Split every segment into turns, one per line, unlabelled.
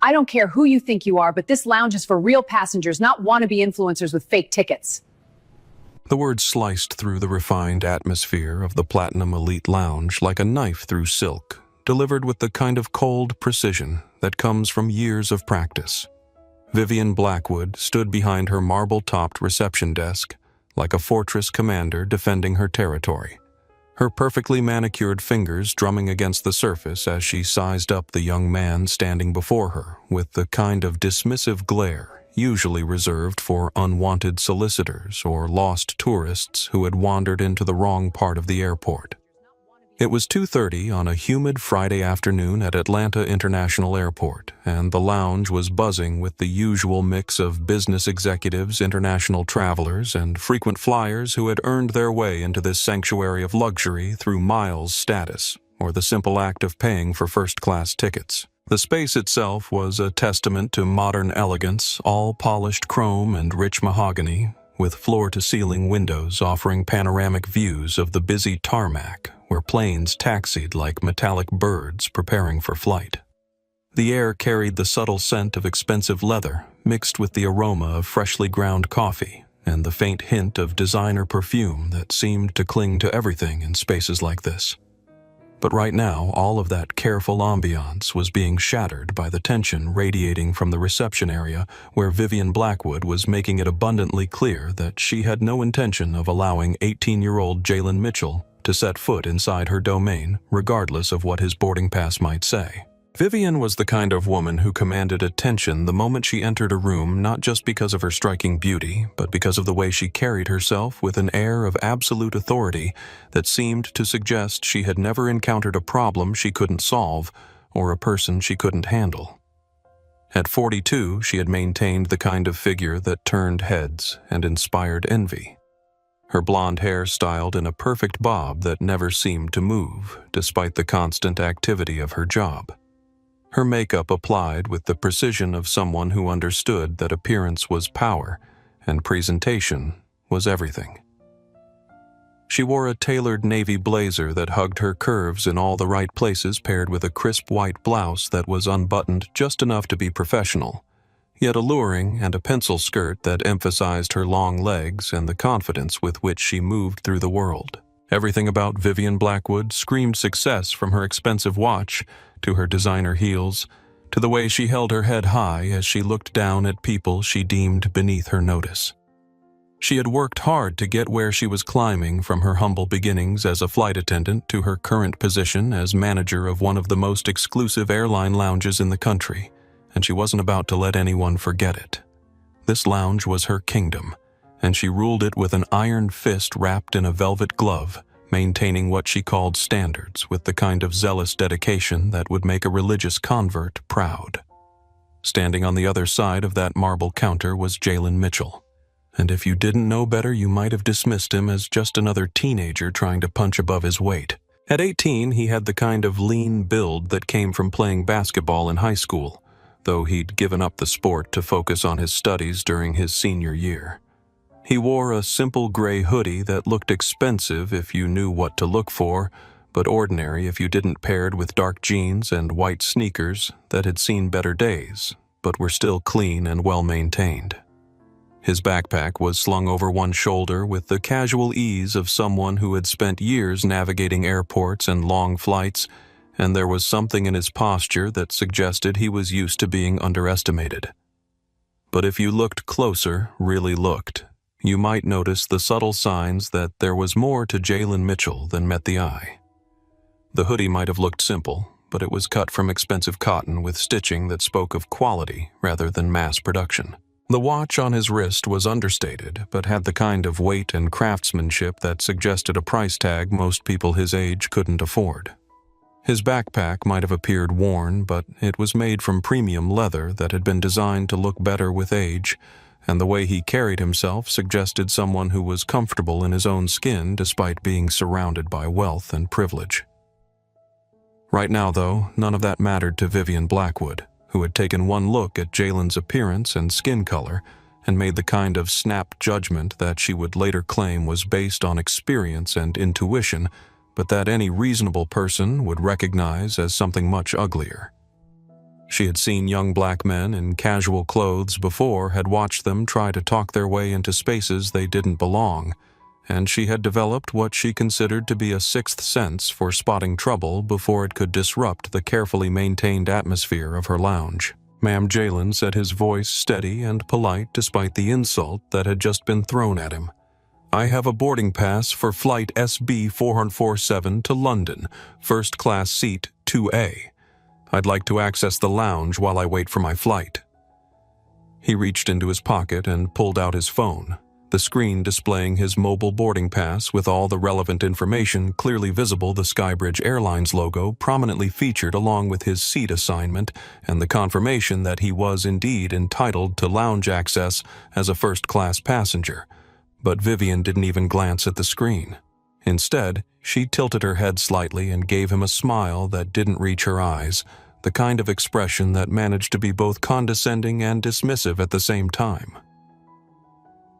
I don't care who you think you are, but this lounge is for real passengers, not wannabe influencers with fake tickets.
The words sliced through the refined atmosphere of the Platinum Elite Lounge like a knife through silk, delivered with the kind of cold precision that comes from years of practice. Vivian Blackwood stood behind her marble-topped reception desk, like a fortress commander defending her territory, her perfectly manicured fingers drumming against the surface as she sized up the young man standing before her with the kind of dismissive glare usually reserved for unwanted solicitors or lost tourists who had wandered into the wrong part of the airport. It was 2:30 on a humid Friday afternoon at Atlanta International Airport, and the lounge was buzzing with the usual mix of business executives, international travelers, and frequent flyers who had earned their way into this sanctuary of luxury through miles status or the simple act of paying for first-class tickets. The space itself was a testament to modern elegance, all polished chrome and rich mahogany, with floor-to-ceiling windows offering panoramic views of the busy tarmac where planes taxied like metallic birds preparing for flight. The air carried the subtle scent of expensive leather mixed with the aroma of freshly ground coffee and the faint hint of designer perfume that seemed to cling to everything in spaces like this. But right now, all of that careful ambiance was being shattered by the tension radiating from the reception area where Vivian Blackwood was making it abundantly clear that she had no intention of allowing 18-year-old Jalen Mitchell to set foot inside her domain, regardless of what his boarding pass might say. Vivian was the kind of woman who commanded attention the moment she entered a room, not just because of her striking beauty, but because of the way she carried herself with an air of absolute authority that seemed to suggest she had never encountered a problem she couldn't solve or a person she couldn't handle. At 42, she had maintained the kind of figure that turned heads and inspired envy. Her blonde hair styled in a perfect bob that never seemed to move, despite the constant activity of her job. Her makeup applied with the precision of someone who understood that appearance was power and presentation was everything. She wore a tailored navy blazer that hugged her curves in all the right places, paired with a crisp white blouse that was unbuttoned just enough to be professional, yet alluring, and a pencil skirt that emphasized her long legs and the confidence with which she moved through the world. Everything about Vivian Blackwood screamed success, from her expensive watch to her designer heels, to the way she held her head high as she looked down at people she deemed beneath her notice. She had worked hard to get where she was climbing, from her humble beginnings as a flight attendant to her current position as manager of one of the most exclusive airline lounges in the country, and she wasn't about to let anyone forget it. This lounge was her kingdom, and she ruled it with an iron fist wrapped in a velvet glove, maintaining what she called standards with the kind of zealous dedication that would make a religious convert proud. Standing on the other side of that marble counter was Jalen Mitchell, and if you didn't know better, you might have dismissed him as just another teenager trying to punch above his weight. At 18, he had the kind of lean build that came from playing basketball in high school, though he'd given up the sport to focus on his studies during his senior year. He wore a simple gray hoodie that looked expensive if you knew what to look for, but ordinary if you didn't, paired with dark jeans and white sneakers that had seen better days, but were still clean and well-maintained. His backpack was slung over one shoulder with the casual ease of someone who had spent years navigating airports and long flights, and there was something in his posture that suggested he was used to being underestimated. But if you looked closer, really looked, you might notice the subtle signs that there was more to Jalen Mitchell than met the eye. The hoodie might have looked simple, but it was cut from expensive cotton with stitching that spoke of quality rather than mass production. The watch on his wrist was understated, but had the kind of weight and craftsmanship that suggested a price tag most people his age couldn't afford. His backpack might have appeared worn, but it was made from premium leather that had been designed to look better with age, and the way he carried himself suggested someone who was comfortable in his own skin despite being surrounded by wealth and privilege. Right now, though, none of that mattered to Vivian Blackwood, who had taken one look at Jalen's appearance and skin color and made the kind of snap judgment that she would later claim was based on experience and intuition, but that any reasonable person would recognize as something much uglier. She had seen young black men in casual clothes before, had watched them try to talk their way into spaces they didn't belong, and she had developed what she considered to be a sixth sense for spotting trouble before it could disrupt the carefully maintained atmosphere of her lounge. Ma'am Jalen said, his voice steady and polite despite the insult that had just been thrown at him. "I have a boarding pass for flight SB 447 to London, first class seat 2A. I'd like to access the lounge while I wait for my flight." He reached into his pocket and pulled out his phone, the screen displaying his mobile boarding pass with all the relevant information clearly visible. The Skybridge Airlines logo prominently featured along with his seat assignment and the confirmation that he was indeed entitled to lounge access as a first-class passenger. But Vivian didn't even glance at the screen. Instead, she tilted her head slightly and gave him a smile that didn't reach her eyes, the kind of expression that managed to be both condescending and dismissive at the same time.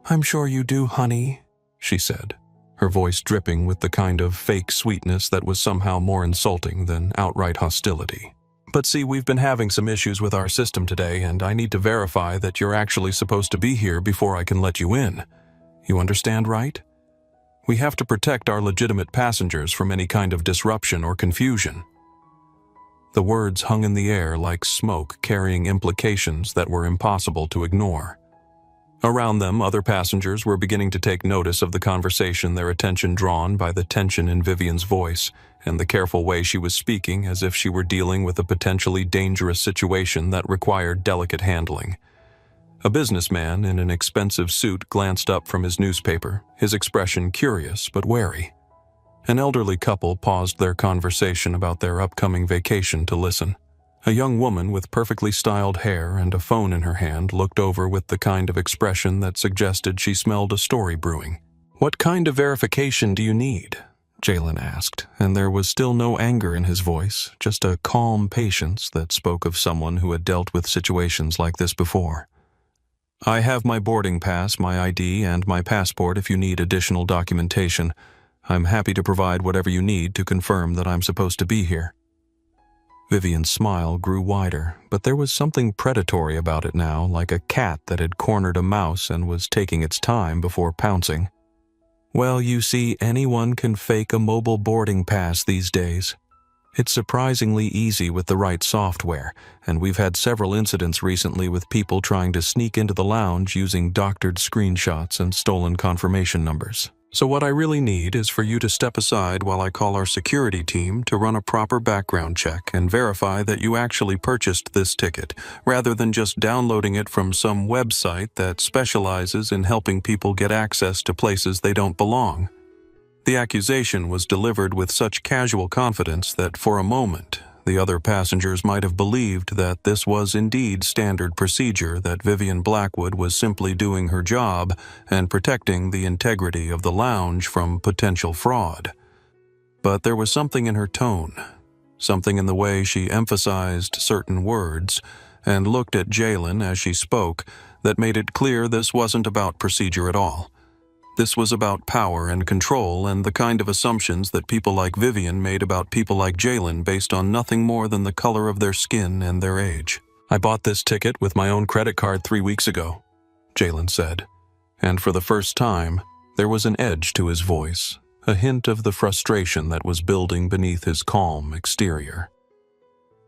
"I'm sure you do, honey," she said, her voice dripping with the kind of fake sweetness that was somehow more insulting than outright hostility. "But see, we've been having some issues with our system today, and I need to verify that you're actually supposed to be here before I can let you in. You understand, right? We have to protect our legitimate passengers from any kind of disruption or confusion." The words hung in the air like smoke, carrying implications that were impossible to ignore. Around them, other passengers were beginning to take notice of the conversation, their attention drawn by the tension in Vivian's voice and the careful way she was speaking, as if she were dealing with a potentially dangerous situation that required delicate handling. A businessman in an expensive suit glanced up from his newspaper, his expression curious but wary. An elderly couple paused their conversation about their upcoming vacation to listen. A young woman with perfectly styled hair and a phone in her hand looked over with the kind of expression that suggested she smelled a story brewing. "What kind of verification do you need?" Jalen asked, and there was still no anger in his voice, just a calm patience that spoke of someone who had dealt with situations like this before. "I have my boarding pass, my ID, and my passport if you need additional documentation. I'm happy to provide whatever you need to confirm that I'm supposed to be here." Vivian's smile grew wider, but there was something predatory about it now, like a cat that had cornered a mouse and was taking its time before pouncing. "Well, you see, anyone can fake a mobile boarding pass these days. It's surprisingly easy with the right software, and we've had several incidents recently with people trying to sneak into the lounge using doctored screenshots and stolen confirmation numbers. So what I really need is for you to step aside while I call our security team to run a proper background check and verify that you actually purchased this ticket, rather than just downloading it from some website that specializes in helping people get access to places they don't belong." The accusation was delivered with such casual confidence that for a moment, the other passengers might have believed that this was indeed standard procedure, that Vivian Blackwood was simply doing her job and protecting the integrity of the lounge from potential fraud. But there was something in her tone, something in the way she emphasized certain words and looked at Jalen as she spoke, that made it clear this wasn't about procedure at all. This was about power and control and the kind of assumptions that people like Vivian made about people like Jalen based on nothing more than the color of their skin and their age. "I bought this ticket with my own credit card 3 weeks ago," Jalen said, and for the first time, there was an edge to his voice, a hint of the frustration that was building beneath his calm exterior.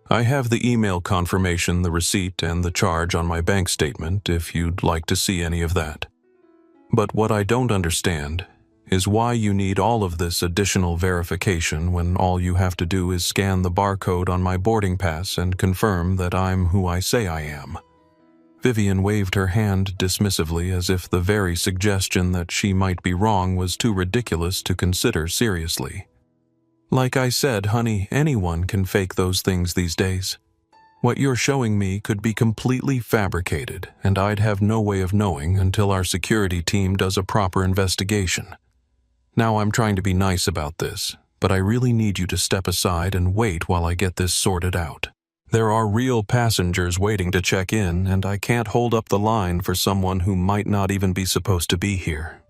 "I have the email confirmation, the receipt, and the charge on my bank statement if you'd like to see any of that. But what I don't understand is why you need all of this additional verification when all you have to do is scan the barcode on my boarding pass and confirm that I'm who I say I am." Vivian waved her hand dismissively, as if the very suggestion that she might be wrong was too ridiculous to consider seriously. "Like I said, honey, anyone can fake those things these days. What you're showing me could be completely fabricated, and I'd have no way of knowing until our security team does a proper investigation. Now, I'm trying to be nice about this, but I really need you to step aside and wait while I get this sorted out. There are real passengers waiting to check in, and I can't hold up the line for someone who might not even be supposed to be here.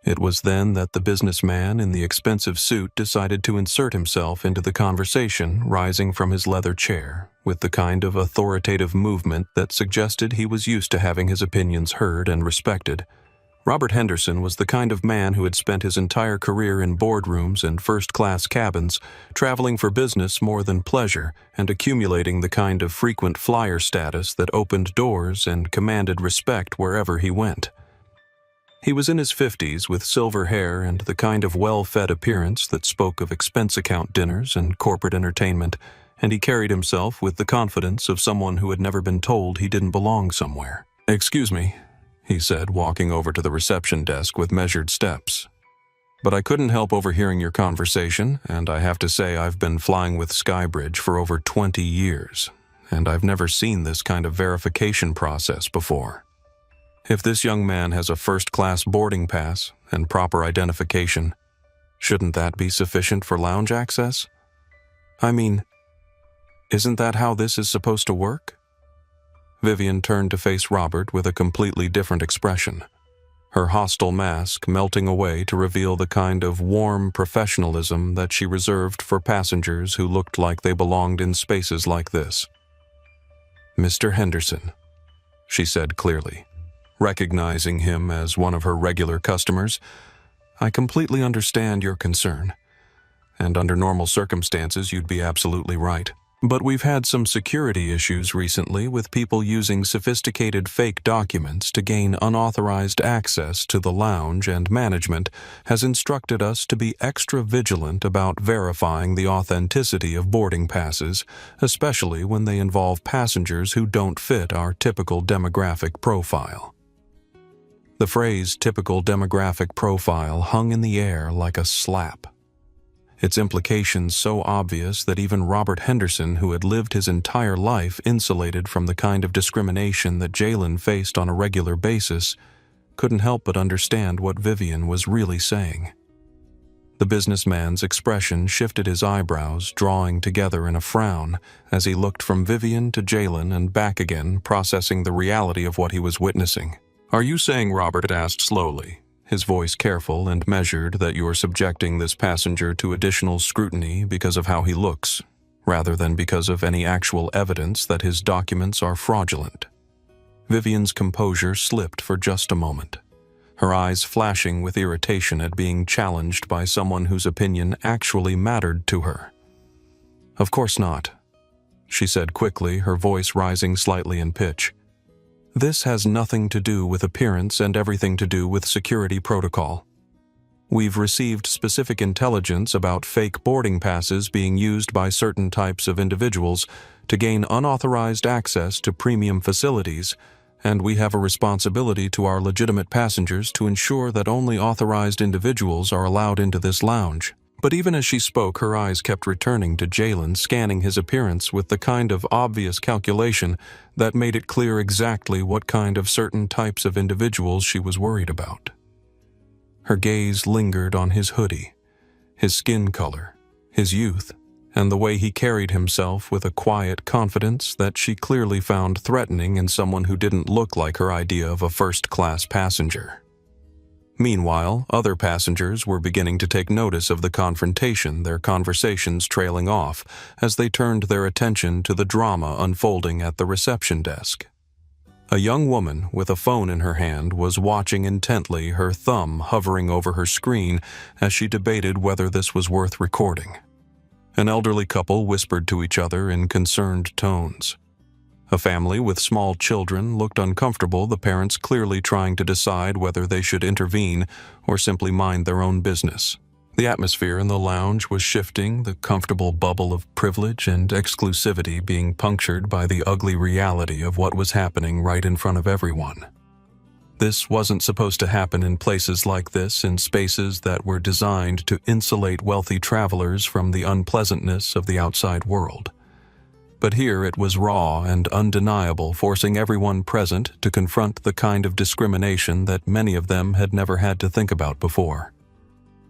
It was then that the businessman in the expensive suit decided to insert himself into the conversation, rising from his leather chair, with the kind of authoritative movement that suggested he was used to having his opinions heard and respected. Robert Henderson was the kind of man who had spent his entire career in boardrooms and first-class cabins, traveling for business more than pleasure and accumulating the kind of frequent flyer status that opened doors and commanded respect wherever he went. He was in his 50s with silver hair and the kind of well-fed appearance that spoke of expense account dinners and corporate entertainment, and he carried himself with the confidence of someone who had never been told he didn't belong somewhere. "Excuse me," he said, walking over to the reception desk with measured steps. "But I couldn't help overhearing your conversation, and I have to say I've been flying with Skybridge for over 20 years, and I've never seen this kind of verification process before. If this young man has a first-class boarding pass and proper identification, shouldn't that be sufficient for lounge access? I mean, isn't that how this is supposed to work?" Vivian turned to face Robert with a completely different expression, her hostile mask melting away to reveal the kind of warm professionalism that she reserved for passengers who looked like they belonged in spaces like this. "Mr. Henderson," she said clearly, recognizing him as one of her regular customers, "I completely understand your concern, and under normal circumstances you'd be absolutely right. But we've had some security issues recently with people using sophisticated fake documents to gain unauthorized access to the lounge, and management has instructed us to be extra vigilant about verifying the authenticity of boarding passes, especially when they involve passengers who don't fit our typical demographic profile." The phrase "typical demographic profile" hung in the air like a slap, its implications so obvious that even Robert Henderson, who had lived his entire life insulated from the kind of discrimination that Jalen faced on a regular basis, couldn't help but understand what Vivian was really saying. The businessman's expression shifted, his eyebrows drawing together in a frown as he looked from Vivian to Jalen and back again, processing the reality of what he was witnessing. "Are you saying," Robert asked slowly, his voice careful and measured, "that you're subjecting this passenger to additional scrutiny because of how he looks, rather than because of any actual evidence that his documents are fraudulent?" Vivian's composure slipped for just a moment, her eyes flashing with irritation at being challenged by someone whose opinion actually mattered to her. "Of course not," she said quickly, her voice rising slightly in pitch. "This has nothing to do with appearance and everything to do with security protocol. We've received specific intelligence about fake boarding passes being used by certain types of individuals to gain unauthorized access to premium facilities, and we have a responsibility to our legitimate passengers to ensure that only authorized individuals are allowed into this lounge." But even as she spoke, her eyes kept returning to Jalen, scanning his appearance with the kind of obvious calculation that made it clear exactly what kind of certain types of individuals she was worried about. Her gaze lingered on his hoodie, his skin color, his youth, and the way he carried himself with a quiet confidence that she clearly found threatening in someone who didn't look like her idea of a first-class passenger. Meanwhile, other passengers were beginning to take notice of the confrontation, their conversations trailing off as they turned their attention to the drama unfolding at the reception desk. A young woman with a phone in her hand was watching intently, her thumb hovering over her screen as she debated whether this was worth recording. An elderly couple whispered to each other in concerned tones. A family with small children looked uncomfortable, the parents clearly trying to decide whether they should intervene or simply mind their own business. The atmosphere in the lounge was shifting, the comfortable bubble of privilege and exclusivity being punctured by the ugly reality of what was happening right in front of everyone. This wasn't supposed to happen in places like this, in spaces that were designed to insulate wealthy travelers from the unpleasantness of the outside world. But here it was raw and undeniable, forcing everyone present to confront the kind of discrimination that many of them had never had to think about before.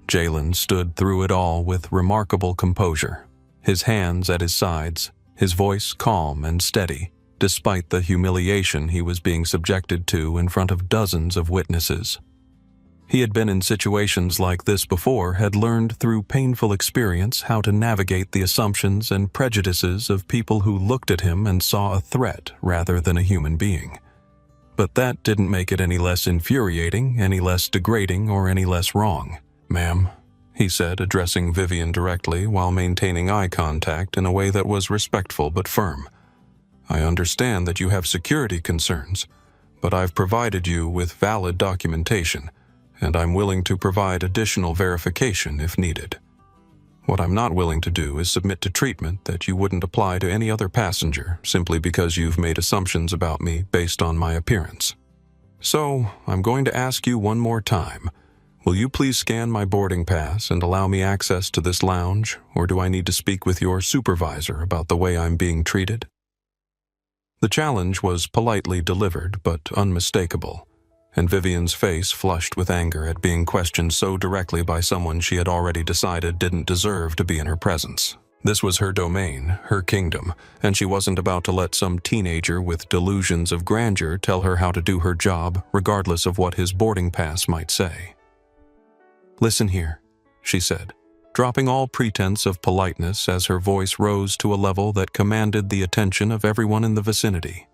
Jalen stood through it all with remarkable composure, his hands at his sides, his voice calm and steady, despite the humiliation he was being subjected to in front of dozens of witnesses. He had been in situations like this before, had learned through painful experience how to navigate the assumptions and prejudices of people who looked at him and saw a threat rather than a human being. But that didn't make it any less infuriating, any less degrading, or any less wrong. "Ma'am," he said, addressing Vivian directly while maintaining eye contact in a way that was respectful but firm. "I understand that you have security concerns, but I've provided you with valid documentation, and I'm willing to provide additional verification if needed. What I'm not willing to do is submit to treatment that you wouldn't apply to any other passenger simply because you've made assumptions about me based on my appearance. So, I'm going to ask you one more time. Will you please scan my boarding pass and allow me access to this lounge, or do I need to speak with your supervisor about the way I'm being treated?" The challenge was politely delivered but unmistakable, and Vivian's face flushed with anger at being questioned so directly by someone she had already decided didn't deserve to be in her presence. This was her domain, her kingdom, and she wasn't about to let some teenager with delusions of grandeur tell her how to do her job, regardless of what his boarding pass might say. "Listen here," she said, dropping all pretense of politeness as her voice rose to a level that commanded the attention of everyone in the vicinity.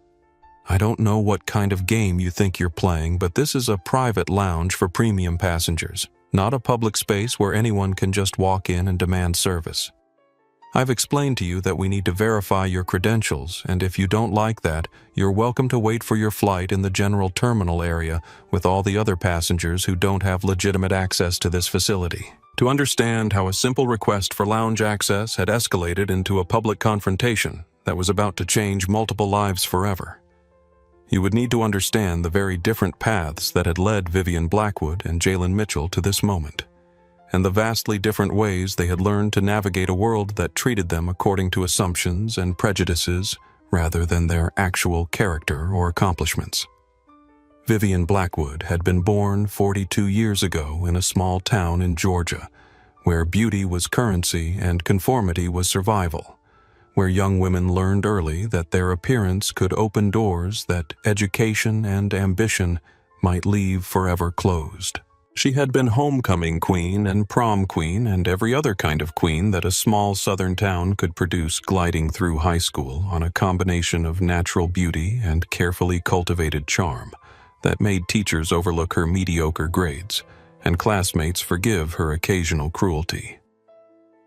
"I don't know what kind of game you think you're playing, but this is a private lounge for premium passengers, not a public space where anyone can just walk in and demand service. I've explained to you that we need to verify your credentials, and if you don't like that, you're welcome to wait for your flight in the general terminal area with all the other passengers who don't have legitimate access to this facility." To understand how a simple request for lounge access had escalated into a public confrontation that was about to change multiple lives forever, you would need to understand the very different paths that had led Vivian Blackwood and Jalen Mitchell to this moment, and the vastly different ways they had learned to navigate a world that treated them according to assumptions and prejudices rather than their actual character or accomplishments. Vivian Blackwood had been born 42 years ago in a small town in Georgia, where beauty was currency and conformity was survival, where young women learned early that their appearance could open doors that education and ambition might leave forever closed. She had been homecoming queen and prom queen and every other kind of queen that a small southern town could produce gliding through high school on a combination of natural beauty and carefully cultivated charm that made teachers overlook her mediocre grades and classmates forgive her occasional cruelty.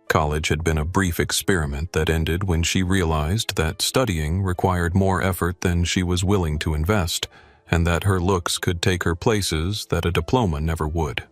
College had been a brief experiment that ended when she realized that studying required more effort than she was willing to invest, and that her looks could take her places that a diploma never would.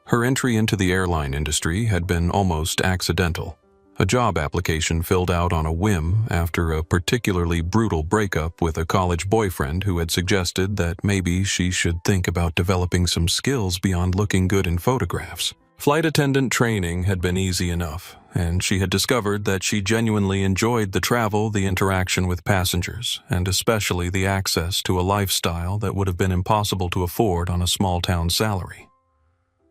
Her entry into the airline industry had been almost accidental, a job application filled out on a whim after a particularly brutal breakup with a college boyfriend who had suggested that maybe she should think about developing some skills beyond looking good in photographs. Flight attendant training had been easy enough, and she had discovered that she genuinely enjoyed the travel, the interaction with passengers, and especially the access to a lifestyle that would have been impossible to afford on a small-town salary.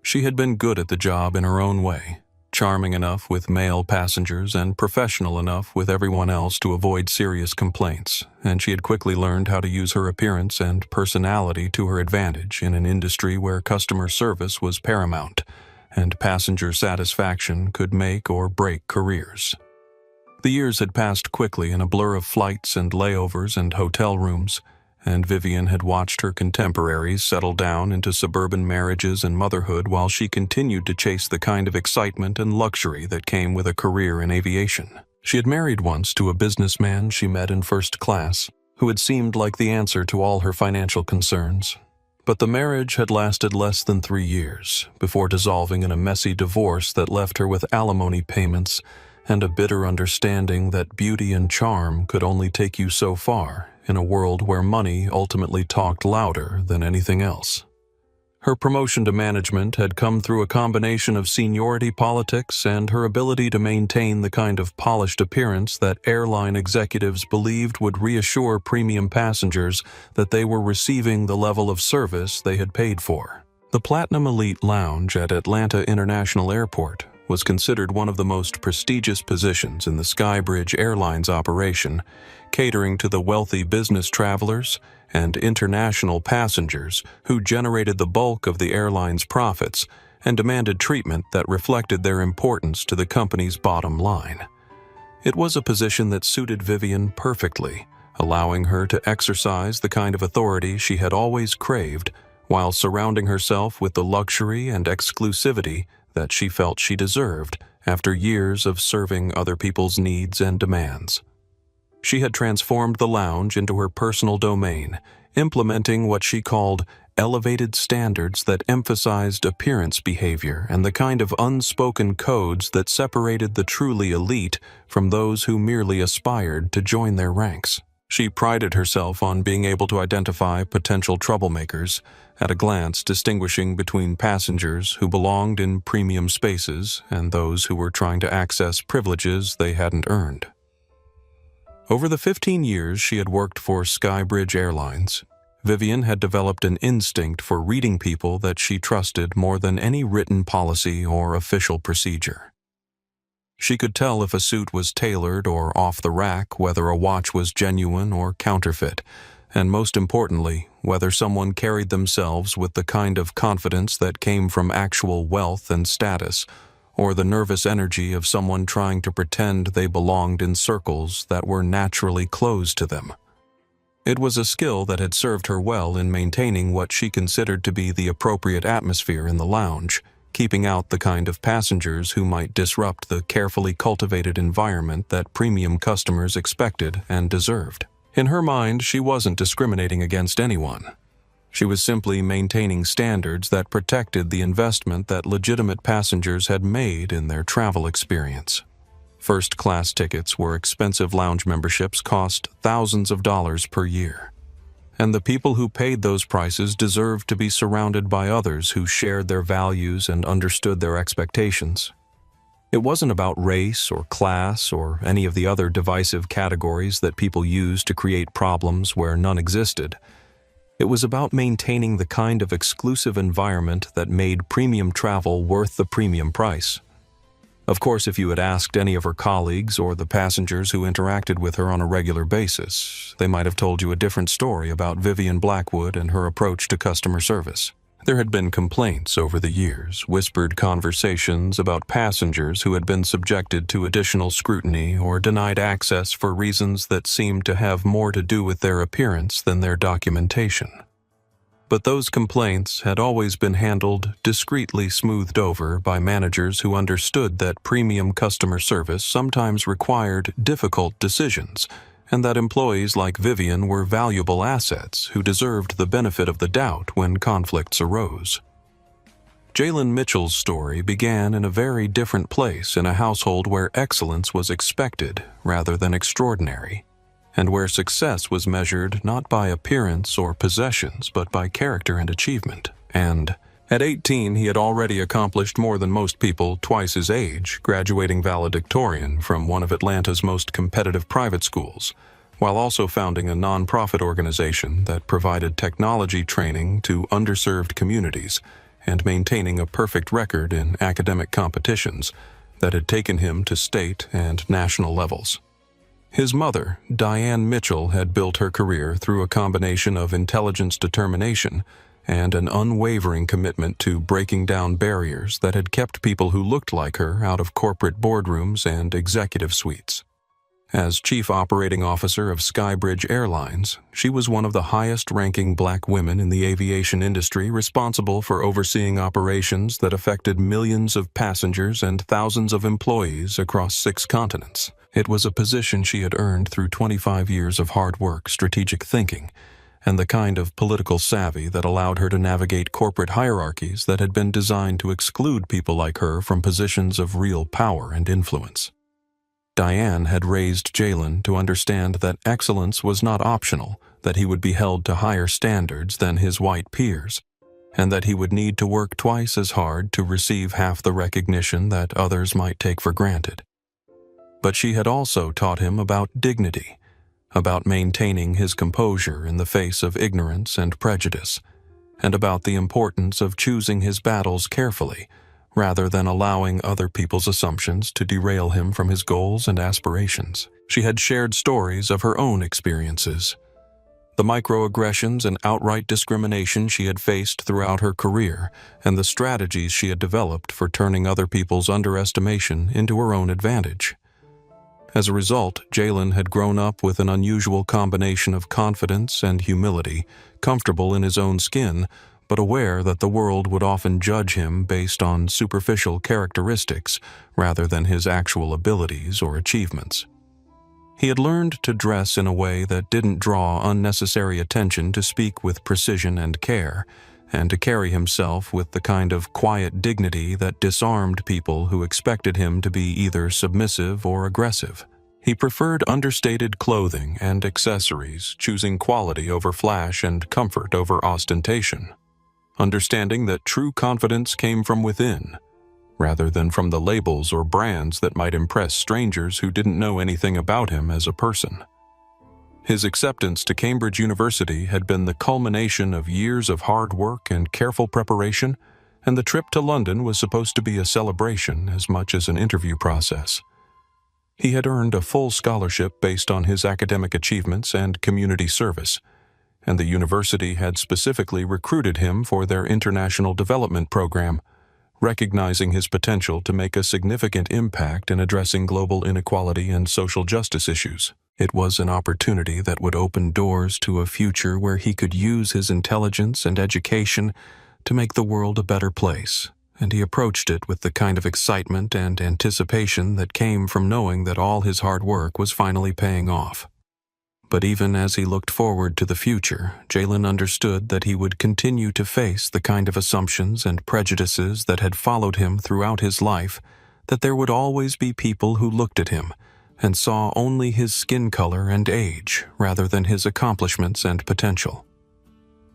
She had been good at the job in her own way, charming enough with male passengers and professional enough with everyone else to avoid serious complaints, and she had quickly learned how to use her appearance and personality to her advantage in an industry where customer service was paramount, and passenger satisfaction could make or break careers. The years had passed quickly in a blur of flights and layovers and hotel rooms, and Vivian had watched her contemporaries settle down into suburban marriages and motherhood while she continued to chase the kind of excitement and luxury that came with a career in aviation. She had married once to a businessman she met in first class, who had seemed like the answer to all her financial concerns. But the marriage had lasted less than 3 years before dissolving in a messy divorce that left her with alimony payments and a bitter understanding that beauty and charm could only take you so far in a world where money ultimately talked louder than anything else. Her promotion to management had come through a combination of seniority politics and her ability to maintain the kind of polished appearance that airline executives believed would reassure premium passengers that they were receiving the level of service they had paid for. The Platinum Elite Lounge at Atlanta International Airport was considered one of the most prestigious positions in the Skybridge Airlines operation, catering to the wealthy business travelers and international passengers who generated the bulk of the airline's profits and demanded treatment that reflected their importance to the company's bottom line. It was a position that suited Vivian perfectly, allowing her to exercise the kind of authority she had always craved while surrounding herself with the luxury and exclusivity that she felt she deserved after years of serving other people's needs and demands. She had transformed the lounge into her personal domain, implementing what she called elevated standards that emphasized appearance behavior and the kind of unspoken codes that separated the truly elite from those who merely aspired to join their ranks. She prided herself on being able to identify potential troublemakers, at a glance distinguishing between passengers who belonged in premium spaces and those who were trying to access privileges they hadn't earned. Over the 15 years she had worked for Skybridge Airlines, Vivian had developed an instinct for reading people that she trusted more than any written policy or official procedure. She could tell if a suit was tailored or off the rack, whether a watch was genuine or counterfeit, and most importantly, whether someone carried themselves with the kind of confidence that came from actual wealth and status, or the nervous energy of someone trying to pretend they belonged in circles that were naturally closed to them. It was a skill that had served her well in maintaining what she considered to be the appropriate atmosphere in the lounge, keeping out the kind of passengers who might disrupt the carefully cultivated environment that premium customers expected and deserved. In her mind, she wasn't discriminating against anyone. She was simply maintaining standards that protected the investment that legitimate passengers had made in their travel experience. First-class tickets where expensive lounge memberships cost thousands of dollars per year. And the people who paid those prices deserved to be surrounded by others who shared their values and understood their expectations. It wasn't about race or class or any of the other divisive categories that people use to create problems where none existed. It was about maintaining the kind of exclusive environment that made premium travel worth the premium price. Of course, if you had asked any of her colleagues or the passengers who interacted with her on a regular basis, they might have told you a different story about Vivian Blackwood and her approach to customer service. There had been complaints over the years, whispered conversations about passengers who had been subjected to additional scrutiny or denied access for reasons that seemed to have more to do with their appearance than their documentation. But those complaints had always been handled discreetly smoothed over by managers who understood that premium customer service sometimes required difficult decisions, and that employees like Vivian were valuable assets who deserved the benefit of the doubt when conflicts arose. Jalen Mitchell's story began in a very different place in a household where excellence was expected rather than extraordinary, and where success was measured not by appearance or possessions but by character and achievement. And at 18, he had already accomplished more than most people twice his age, graduating valedictorian from one of Atlanta's most competitive private schools, while also founding a nonprofit organization that provided technology training to underserved communities and maintaining a perfect record in academic competitions that had taken him to state and national levels. His mother, Diane Mitchell, had built her career through a combination of intelligence determination and an unwavering commitment to breaking down barriers that had kept people who looked like her out of corporate boardrooms and executive suites. As Chief Operating Officer of Skybridge Airlines, she was one of the highest-ranking black women in the aviation industry, responsible for overseeing operations that affected millions of passengers and thousands of employees across 6 continents. It was a position she had earned through 25 years of hard work, strategic thinking, and the kind of political savvy that allowed her to navigate corporate hierarchies that had been designed to exclude people like her from positions of real power and influence. Diane had raised Jalen to understand that excellence was not optional, that he would be held to higher standards than his white peers, and that he would need to work twice as hard to receive half the recognition that others might take for granted. But she had also taught him about dignity, about maintaining his composure in the face of ignorance and prejudice, and about the importance of choosing his battles carefully, rather than allowing other people's assumptions to derail him from his goals and aspirations. She had shared stories of her own experiences, the microaggressions and outright discrimination she had faced throughout her career, and the strategies she had developed for turning other people's underestimation into her own advantage. As a result, Jalen had grown up with an unusual combination of confidence and humility, comfortable in his own skin, but aware that the world would often judge him based on superficial characteristics rather than his actual abilities or achievements. He had learned to dress in a way that didn't draw unnecessary attention, to speak with precision and care, and to carry himself with the kind of quiet dignity that disarmed people who expected him to be either submissive or aggressive. He preferred understated clothing and accessories, choosing quality over flash and comfort over ostentation, understanding that true confidence came from within, rather than from the labels or brands that might impress strangers who didn't know anything about him as a person. His acceptance to Cambridge University had been the culmination of years of hard work and careful preparation, and the trip to London was supposed to be a celebration as much as an interview process. He had earned a full scholarship based on his academic achievements and community service, and the university had specifically recruited him for their international development program, recognizing his potential to make a significant impact in addressing global inequality and social justice issues. It was an opportunity that would open doors to a future where he could use his intelligence and education to make the world a better place, and he approached it with the kind of excitement and anticipation that came from knowing that all his hard work was finally paying off. But even as he looked forward to the future, Jalen understood that he would continue to face the kind of assumptions and prejudices that had followed him throughout his life, that there would always be people who looked at him and saw only his skin color and age rather than his accomplishments and potential.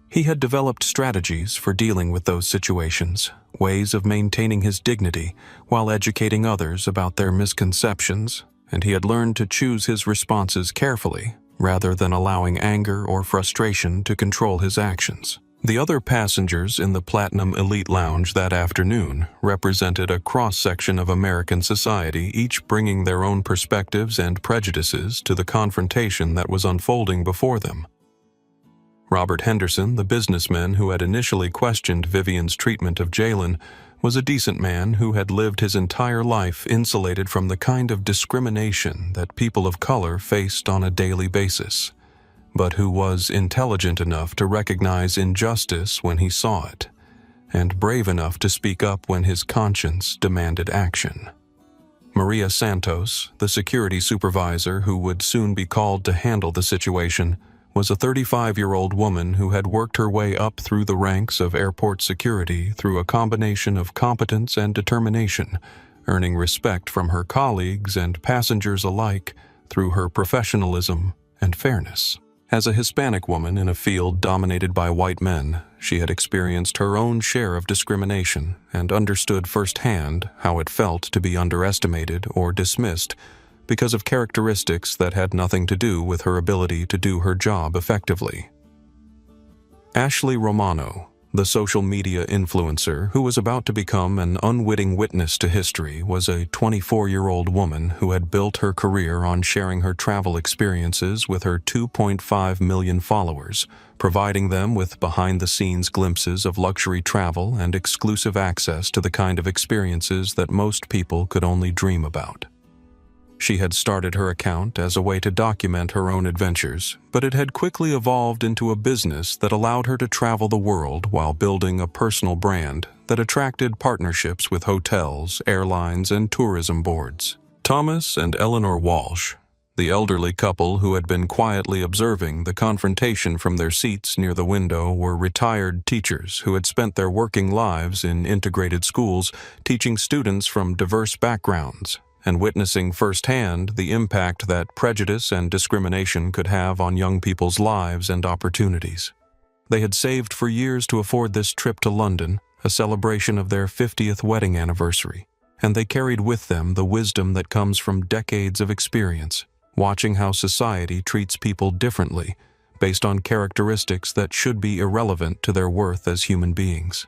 He had developed strategies for dealing with those situations, ways of maintaining his dignity while educating others about their misconceptions, and he had learned to choose his responses carefully, rather than allowing anger or frustration to control his actions. The other passengers in the Platinum Elite Lounge that afternoon represented a cross-section of American society, each bringing their own perspectives and prejudices to the confrontation that was unfolding before them. Robert Henderson, the businessman who had initially questioned Vivian's treatment of Jalen, was a decent man who had lived his entire life insulated from the kind of discrimination that people of color faced on a daily basis, but who was intelligent enough to recognize injustice when he saw it, and brave enough to speak up when his conscience demanded action. Maria Santos, the security supervisor who would soon be called to handle the situation, was a 35-year-old woman who had worked her way up through the ranks of airport security through a combination of competence and determination, earning respect from her colleagues and passengers alike through her professionalism and fairness. As a Hispanic woman in a field dominated by white men, she had experienced her own share of discrimination and understood firsthand how it felt to be underestimated or dismissed because of characteristics that had nothing to do with her ability to do her job effectively. Ashley Romano, the social media influencer who was about to become an unwitting witness to history, was a 24-year-old woman who had built her career on sharing her travel experiences with her 2.5 million followers, providing them with behind-the-scenes glimpses of luxury travel and exclusive access to the kind of experiences that most people could only dream about. She had started her account as a way to document her own adventures, but it had quickly evolved into a business that allowed her to travel the world while building a personal brand that attracted partnerships with hotels, airlines, and tourism boards. Thomas and Eleanor Walsh, the elderly couple who had been quietly observing the confrontation from their seats near the window, were retired teachers who had spent their working lives in integrated schools teaching students from diverse backgrounds and witnessing firsthand the impact that prejudice and discrimination could have on young people's lives and opportunities. They had saved for years to afford this trip to London, a celebration of their 50th wedding anniversary, and they carried with them the wisdom that comes from decades of experience, watching how society treats people differently based on characteristics that should be irrelevant to their worth as human beings.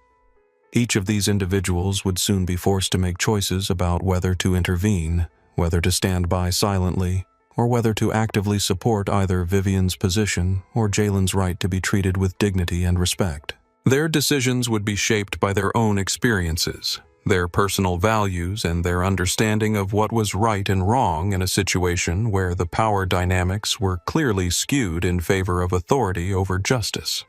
Each of these individuals would soon be forced to make choices about whether to intervene, whether to stand by silently, or whether to actively support either Vivian's position or Jalen's right to be treated with dignity and respect. Their decisions would be shaped by their own experiences, their personal values, and their understanding of what was right and wrong in a situation where the power dynamics were clearly skewed in favor of authority over justice.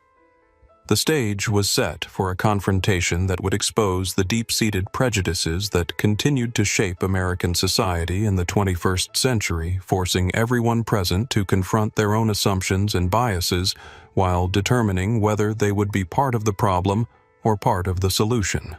The stage was set for a confrontation that would expose the deep-seated prejudices that continued to shape American society in the 21st century, forcing everyone present to confront their own assumptions and biases while determining whether they would be part of the problem or part of the solution.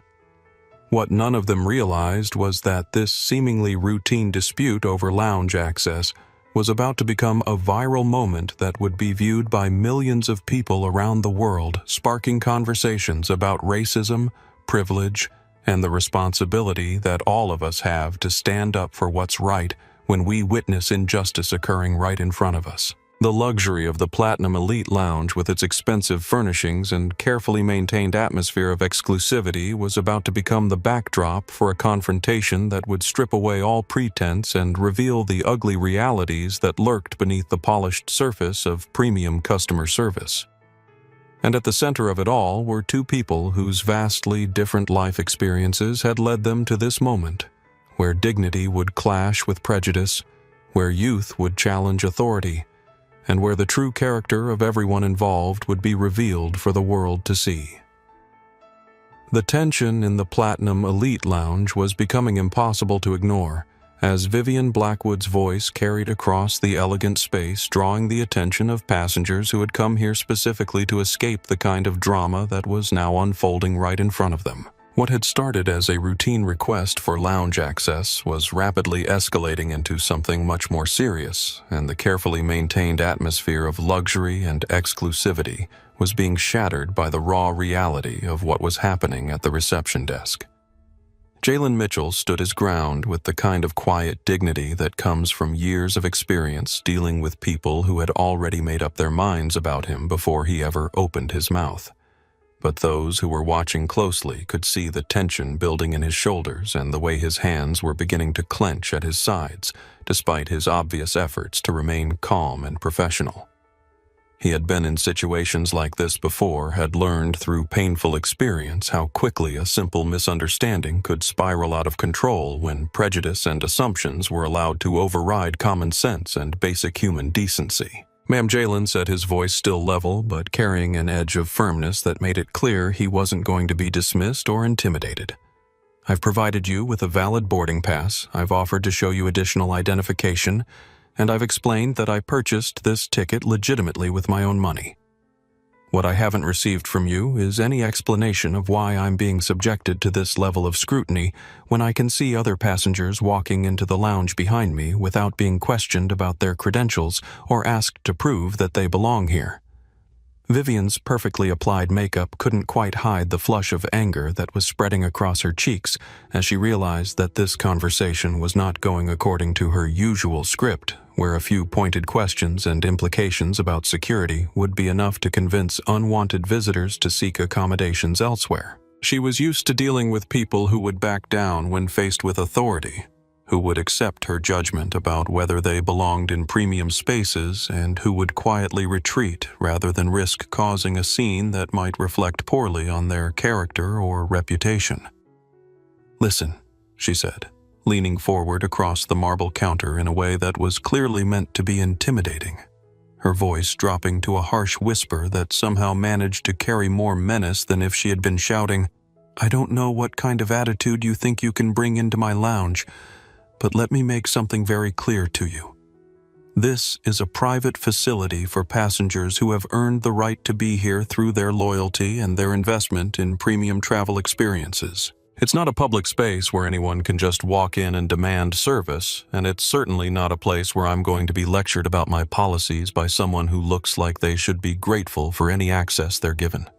What none of them realized was that this seemingly routine dispute over lounge access was about to become a viral moment that would be viewed by millions of people around the world, sparking conversations about racism, privilege, and the responsibility that all of us have to stand up for what's right when we witness injustice occurring right in front of us. The luxury of the Platinum Elite Lounge with its expensive furnishings and carefully maintained atmosphere of exclusivity was about to become the backdrop for a confrontation that would strip away all pretense and reveal the ugly realities that lurked beneath the polished surface of premium customer service. And at the center of it all were two people whose vastly different life experiences had led them to this moment, where dignity would clash with prejudice, where youth would challenge authority, and where the true character of everyone involved would be revealed for the world to see. The tension in the Platinum Elite Lounge was becoming impossible to ignore, as Vivian Blackwood's voice carried across the elegant space, drawing the attention of passengers who had come here specifically to escape the kind of drama that was now unfolding right in front of them. What had started as a routine request for lounge access was rapidly escalating into something much more serious, and the carefully maintained atmosphere of luxury and exclusivity was being shattered by the raw reality of what was happening at the reception desk. Jalen Mitchell stood his ground with the kind of quiet dignity that comes from years of experience dealing with people who had already made up their minds about him before he ever opened his mouth. But those who were watching closely could see the tension building in his shoulders and the way his hands were beginning to clench at his sides, despite his obvious efforts to remain calm and professional. He had been in situations like this before, had learned through painful experience how quickly a simple misunderstanding could spiral out of control when prejudice and assumptions were allowed to override common sense and basic human decency. Ma'am, Jalen said, his voice still level but carrying an edge of firmness that made it clear he wasn't going to be dismissed or intimidated. I've provided you with a valid boarding pass, I've offered to show you additional identification, and I've explained that I purchased this ticket legitimately with my own money. What I haven't received from you is any explanation of why I'm being subjected to this level of scrutiny when I can see other passengers walking into the lounge behind me without being questioned about their credentials or asked to prove that they belong here. Vivian's perfectly applied makeup couldn't quite hide the flush of anger that was spreading across her cheeks as she realized that this conversation was not going according to her usual script, where a few pointed questions and implications about security would be enough to convince unwanted visitors to seek accommodations elsewhere. She was used to dealing with people who would back down when faced with authority, who would accept her judgment about whether they belonged in premium spaces, and who would quietly retreat rather than risk causing a scene that might reflect poorly on their character or reputation. "Listen," she said, leaning forward across the marble counter in a way that was clearly meant to be intimidating, her voice dropping to a harsh whisper that somehow managed to carry more menace than if she had been shouting, "I don't know what kind of attitude you think you can bring into my lounge, but let me make something very clear to you. This is a private facility for passengers who have earned the right to be here through their loyalty and their investment in premium travel experiences. It's not a public space where anyone can just walk in and demand service, and it's certainly not a place where I'm going to be lectured about my policies by someone who looks like they should be grateful for any access they're given."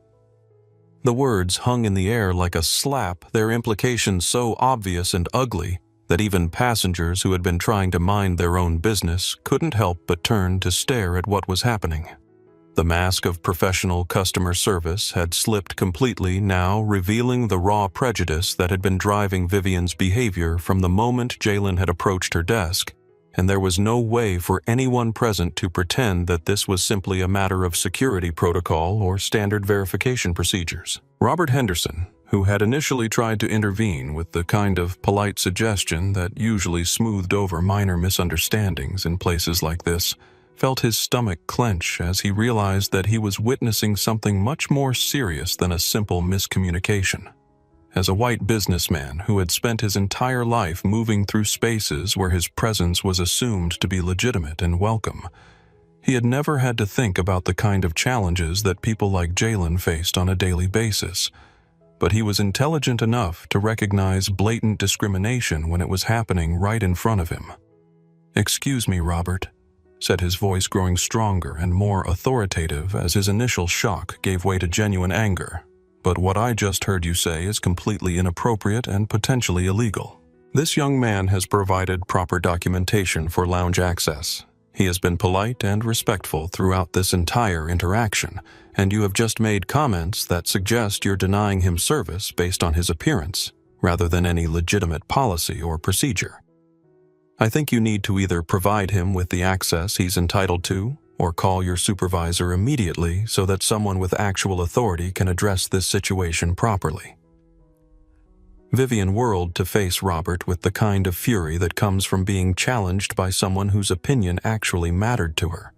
The words hung in the air like a slap, their implications so obvious and ugly that even passengers who had been trying to mind their own business couldn't help but turn to stare at what was happening. The mask of professional customer service had slipped completely, now revealing the raw prejudice that had been driving Vivian's behavior from the moment Jalen had approached her desk, and there was no way for anyone present to pretend that this was simply a matter of security protocol or standard verification procedures. Robert Henderson, who had initially tried to intervene with the kind of polite suggestion that usually smoothed over minor misunderstandings in places like this, felt his stomach clench as he realized that he was witnessing something much more serious than a simple miscommunication. As a white businessman who had spent his entire life moving through spaces where his presence was assumed to be legitimate and welcome, he had never had to think about the kind of challenges that people like Jalen faced on a daily basis. But he was intelligent enough to recognize blatant discrimination when it was happening right in front of him. "Excuse me, Robert," said his voice growing stronger and more authoritative as his initial shock gave way to genuine anger. "But what I just heard you say is completely inappropriate and potentially illegal. This young man has provided proper documentation for lounge access. He has been polite and respectful throughout this entire interaction, and you have just made comments that suggest you're denying him service based on his appearance, rather than any legitimate policy or procedure. I think you need to either provide him with the access he's entitled to, or call your supervisor immediately so that someone with actual authority can address this situation properly." Vivian whirled to face Robert with the kind of fury that comes from being challenged by someone whose opinion actually mattered to her,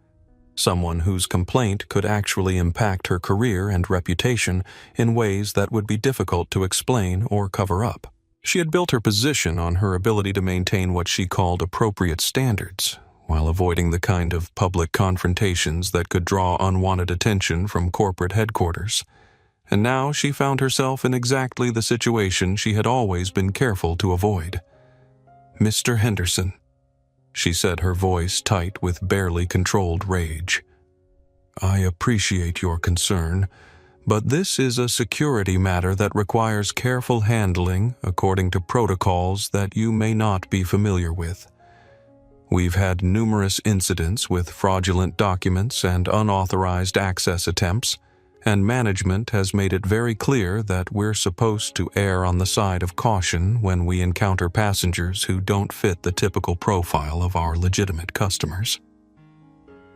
someone whose complaint could actually impact her career and reputation in ways that would be difficult to explain or cover up. She had built her position on her ability to maintain what she called appropriate standards, while avoiding the kind of public confrontations that could draw unwanted attention from corporate headquarters. And now she found herself in exactly the situation she had always been careful to avoid. "Mr. Henderson," she said, her voice tight with barely controlled rage. "I appreciate your concern, but this is a security matter that requires careful handling according to protocols that you may not be familiar with. We've had numerous incidents with fraudulent documents and unauthorized access attempts, and management has made it very clear that we're supposed to err on the side of caution when we encounter passengers who don't fit the typical profile of our legitimate customers."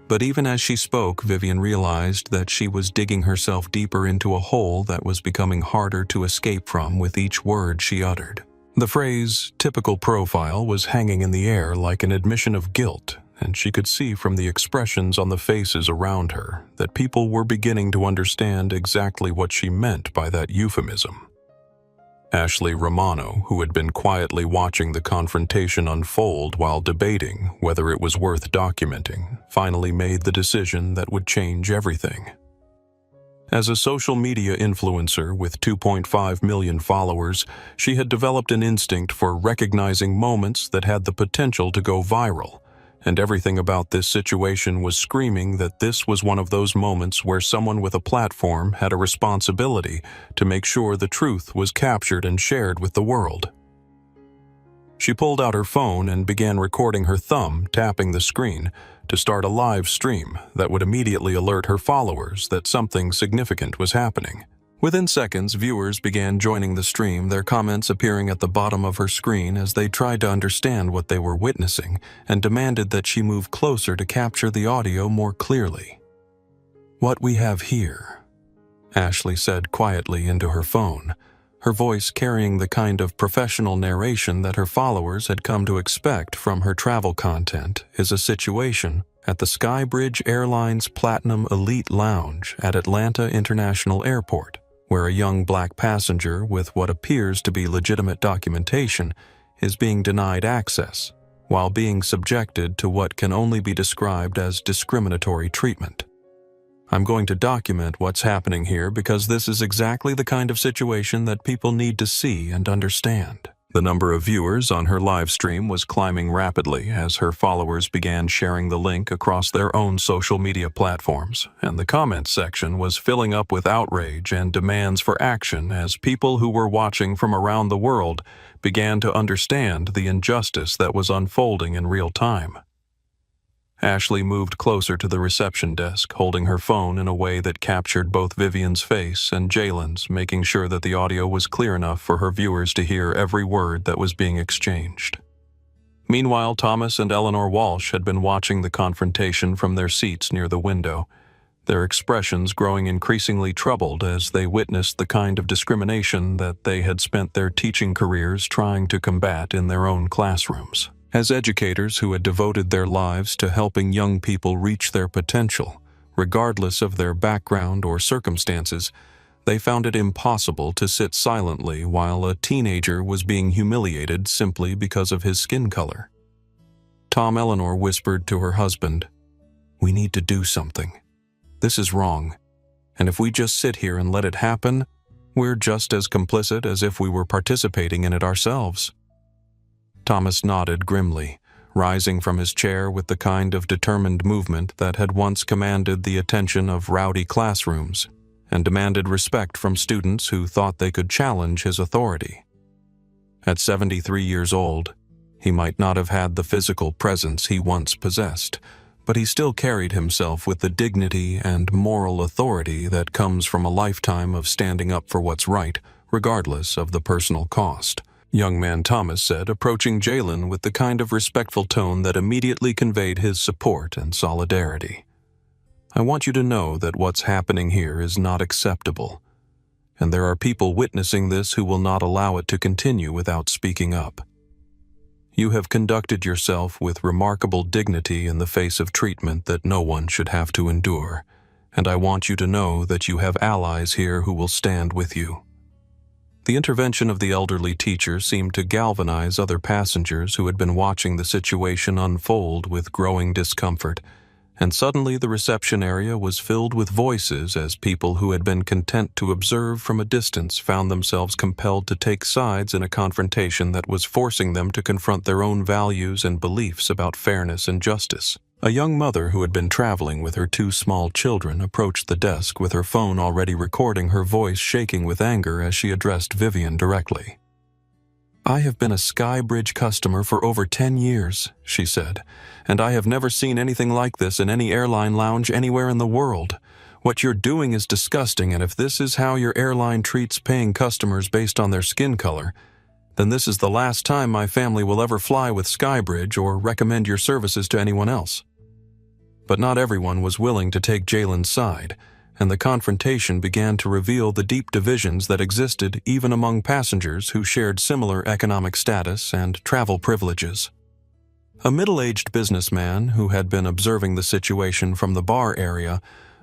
But even as she spoke, Vivian realized that she was digging herself deeper into a hole that was becoming harder to escape from with each word she uttered. The phrase "typical profile" was hanging in the air like an admission of guilt, and she could see from the expressions on the faces around her that people were beginning to understand exactly what she meant by that euphemism. Ashley Romano, who had been quietly watching the confrontation unfold while debating whether it was worth documenting, finally made the decision that would change everything. As a social media influencer with 2.5 million followers, she had developed an instinct for recognizing moments that had the potential to go viral, and everything about this situation was screaming that this was one of those moments where someone with a platform had a responsibility to make sure the truth was captured and shared with the world. She pulled out her phone and began recording her thumb tapping the screen to start a live stream that would immediately alert her followers that something significant was happening. Within seconds, viewers began joining the stream, their comments appearing at the bottom of her screen as they tried to understand what they were witnessing and demanded that she move closer to capture the audio more clearly. "What we have here," Ashley said quietly into her phone, her voice carrying the kind of professional narration that her followers had come to expect from her travel content, "is a situation at the Skybridge Airline's Platinum Elite Lounge at Atlanta International Airport, where a young black passenger with what appears to be legitimate documentation is being denied access, while being subjected to what can only be described as discriminatory treatment. I'm going to document what's happening here because this is exactly the kind of situation that people need to see and understand." The number of viewers on her live stream was climbing rapidly as her followers began sharing the link across their own social media platforms, and the comments section was filling up with outrage and demands for action as people who were watching from around the world began to understand the injustice that was unfolding in real time. Ashley moved closer to the reception desk, holding her phone in a way that captured both Vivian's face and Jalen's, making sure that the audio was clear enough for her viewers to hear every word that was being exchanged. Meanwhile, Thomas and Eleanor Walsh had been watching the confrontation from their seats near the window, their expressions growing increasingly troubled as they witnessed the kind of discrimination that they had spent their teaching careers trying to combat in their own classrooms. As educators who had devoted their lives to helping young people reach their potential, regardless of their background or circumstances, they found it impossible to sit silently while a teenager was being humiliated simply because of his skin color. Eleanor whispered to her husband, "We need to do something. This is wrong, and if we just sit here and let it happen, we're just as complicit as if we were participating in it ourselves." Thomas nodded grimly, rising from his chair with the kind of determined movement that had once commanded the attention of rowdy classrooms and demanded respect from students who thought they could challenge his authority. At 73 years old, he might not have had the physical presence he once possessed, but he still carried himself with the dignity and moral authority that comes from a lifetime of standing up for what's right, regardless of the personal cost. Young man Thomas said, approaching Jalen with the kind of respectful tone that immediately conveyed his support and solidarity. "I want you to know that what's happening here is not acceptable, and there are people witnessing this who will not allow it to continue without speaking up. You have conducted yourself with remarkable dignity in the face of treatment that no one should have to endure, and I want you to know that you have allies here who will stand with you." The intervention of the elderly teacher seemed to galvanize other passengers who had been watching the situation unfold with growing discomfort, and suddenly the reception area was filled with voices as people who had been content to observe from a distance found themselves compelled to take sides in a confrontation that was forcing them to confront their own values and beliefs about fairness and justice. A young mother who had been traveling with her 2 small children approached the desk with her phone already recording, her voice shaking with anger as she addressed Vivian directly. "I have been a Skybridge customer for over 10 years, she said, "and I have never seen anything like this in any airline lounge anywhere in the world. What you're doing is disgusting, and if this is how your airline treats paying customers based on their skin color, then this is the last time my family will ever fly with Skybridge or recommend your services to anyone else." But not everyone was willing to take Jalen's side, and the confrontation began to reveal the deep divisions that existed even among passengers who shared similar economic status and travel privileges. A middle-aged businessman who had been observing the situation from the bar area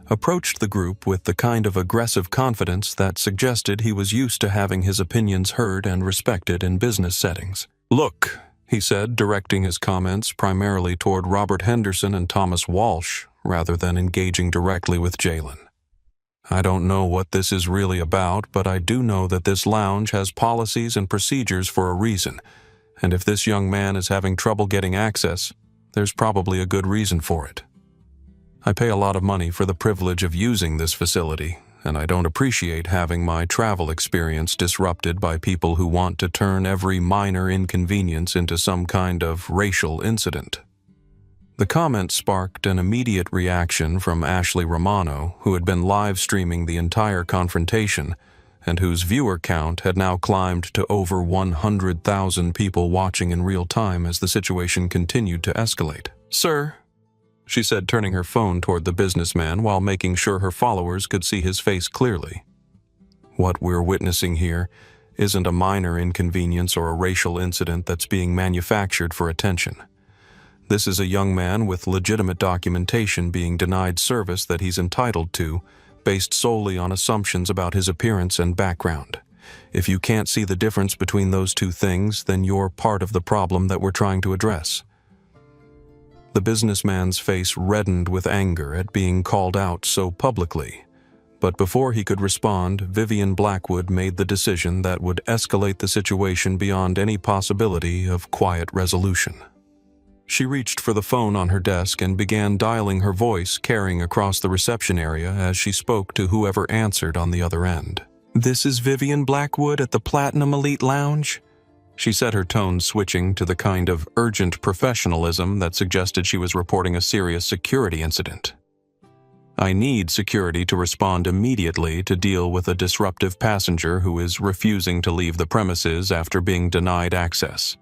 approached the group with the kind of aggressive confidence that suggested he was used to having his opinions heard and respected in business settings. "Look," he said, directing his comments primarily toward Robert Henderson and Thomas Walsh, rather than engaging directly with Jalen. "I don't know what this is really about, but I do know that this lounge has policies and procedures for a reason, and if this young man is having trouble getting access, there's probably a good reason for it. I pay a lot of money for the privilege of using this facility, and I don't appreciate having my travel experience disrupted by people who want to turn every minor inconvenience into some kind of racial incident." The comment sparked an immediate reaction from Ashley Romano, who had been live streaming the entire confrontation and whose viewer count had now climbed to over 100,000 people watching in real time as the situation continued to escalate. "Sir," she said, turning her phone toward the businessman while making sure her followers could see his face clearly. "What we're witnessing here isn't a minor inconvenience or a racial incident that's being manufactured for attention. This is a young man with legitimate documentation being denied service that he's entitled to, based solely on assumptions about his appearance and background. If you can't see the difference between those two things, then you're part of the problem that we're trying to address." The businessman's face reddened with anger at being called out so publicly, but before he could respond, Vivian Blackwood made the decision that would escalate the situation beyond any possibility of quiet resolution. She reached for the phone on her desk and began dialing, her voice carrying across the reception area as she spoke to whoever answered on the other end. "This is Vivian Blackwood at the Platinum Elite Lounge. She said, her tone switching to the kind of urgent professionalism that suggested she was reporting a serious security incident. "I need security to respond immediately to deal with a disruptive passenger who is refusing to leave the premises after being denied access.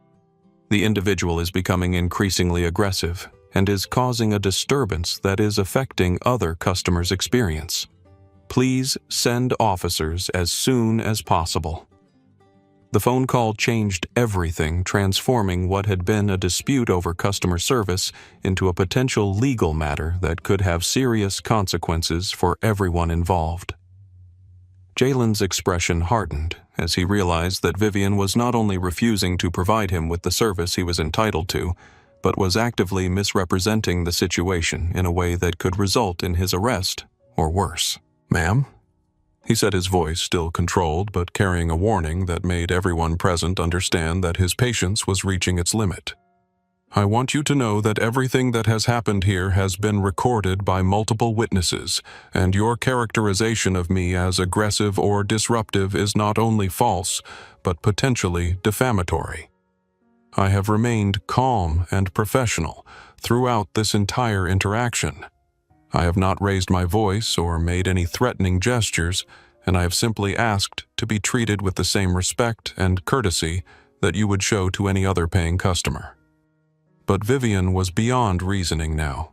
The individual is becoming increasingly aggressive and is causing a disturbance that is affecting other customers' experience. Please send officers as soon as possible." The phone call changed everything, transforming what had been a dispute over customer service into a potential legal matter that could have serious consequences for everyone involved. Jalen's expression hardened as he realized that Vivian was not only refusing to provide him with the service he was entitled to, but was actively misrepresenting the situation in a way that could result in his arrest or worse. "Ma'am?" he said, his voice still controlled but carrying a warning that made everyone present understand that his patience was reaching its limit. "I want you to know that everything that has happened here has been recorded by multiple witnesses, and your characterization of me as aggressive or disruptive is not only false, but potentially defamatory. I have remained calm and professional throughout this entire interaction. I have not raised my voice or made any threatening gestures, and I have simply asked to be treated with the same respect and courtesy that you would show to any other paying customer." But Vivian was beyond reasoning now,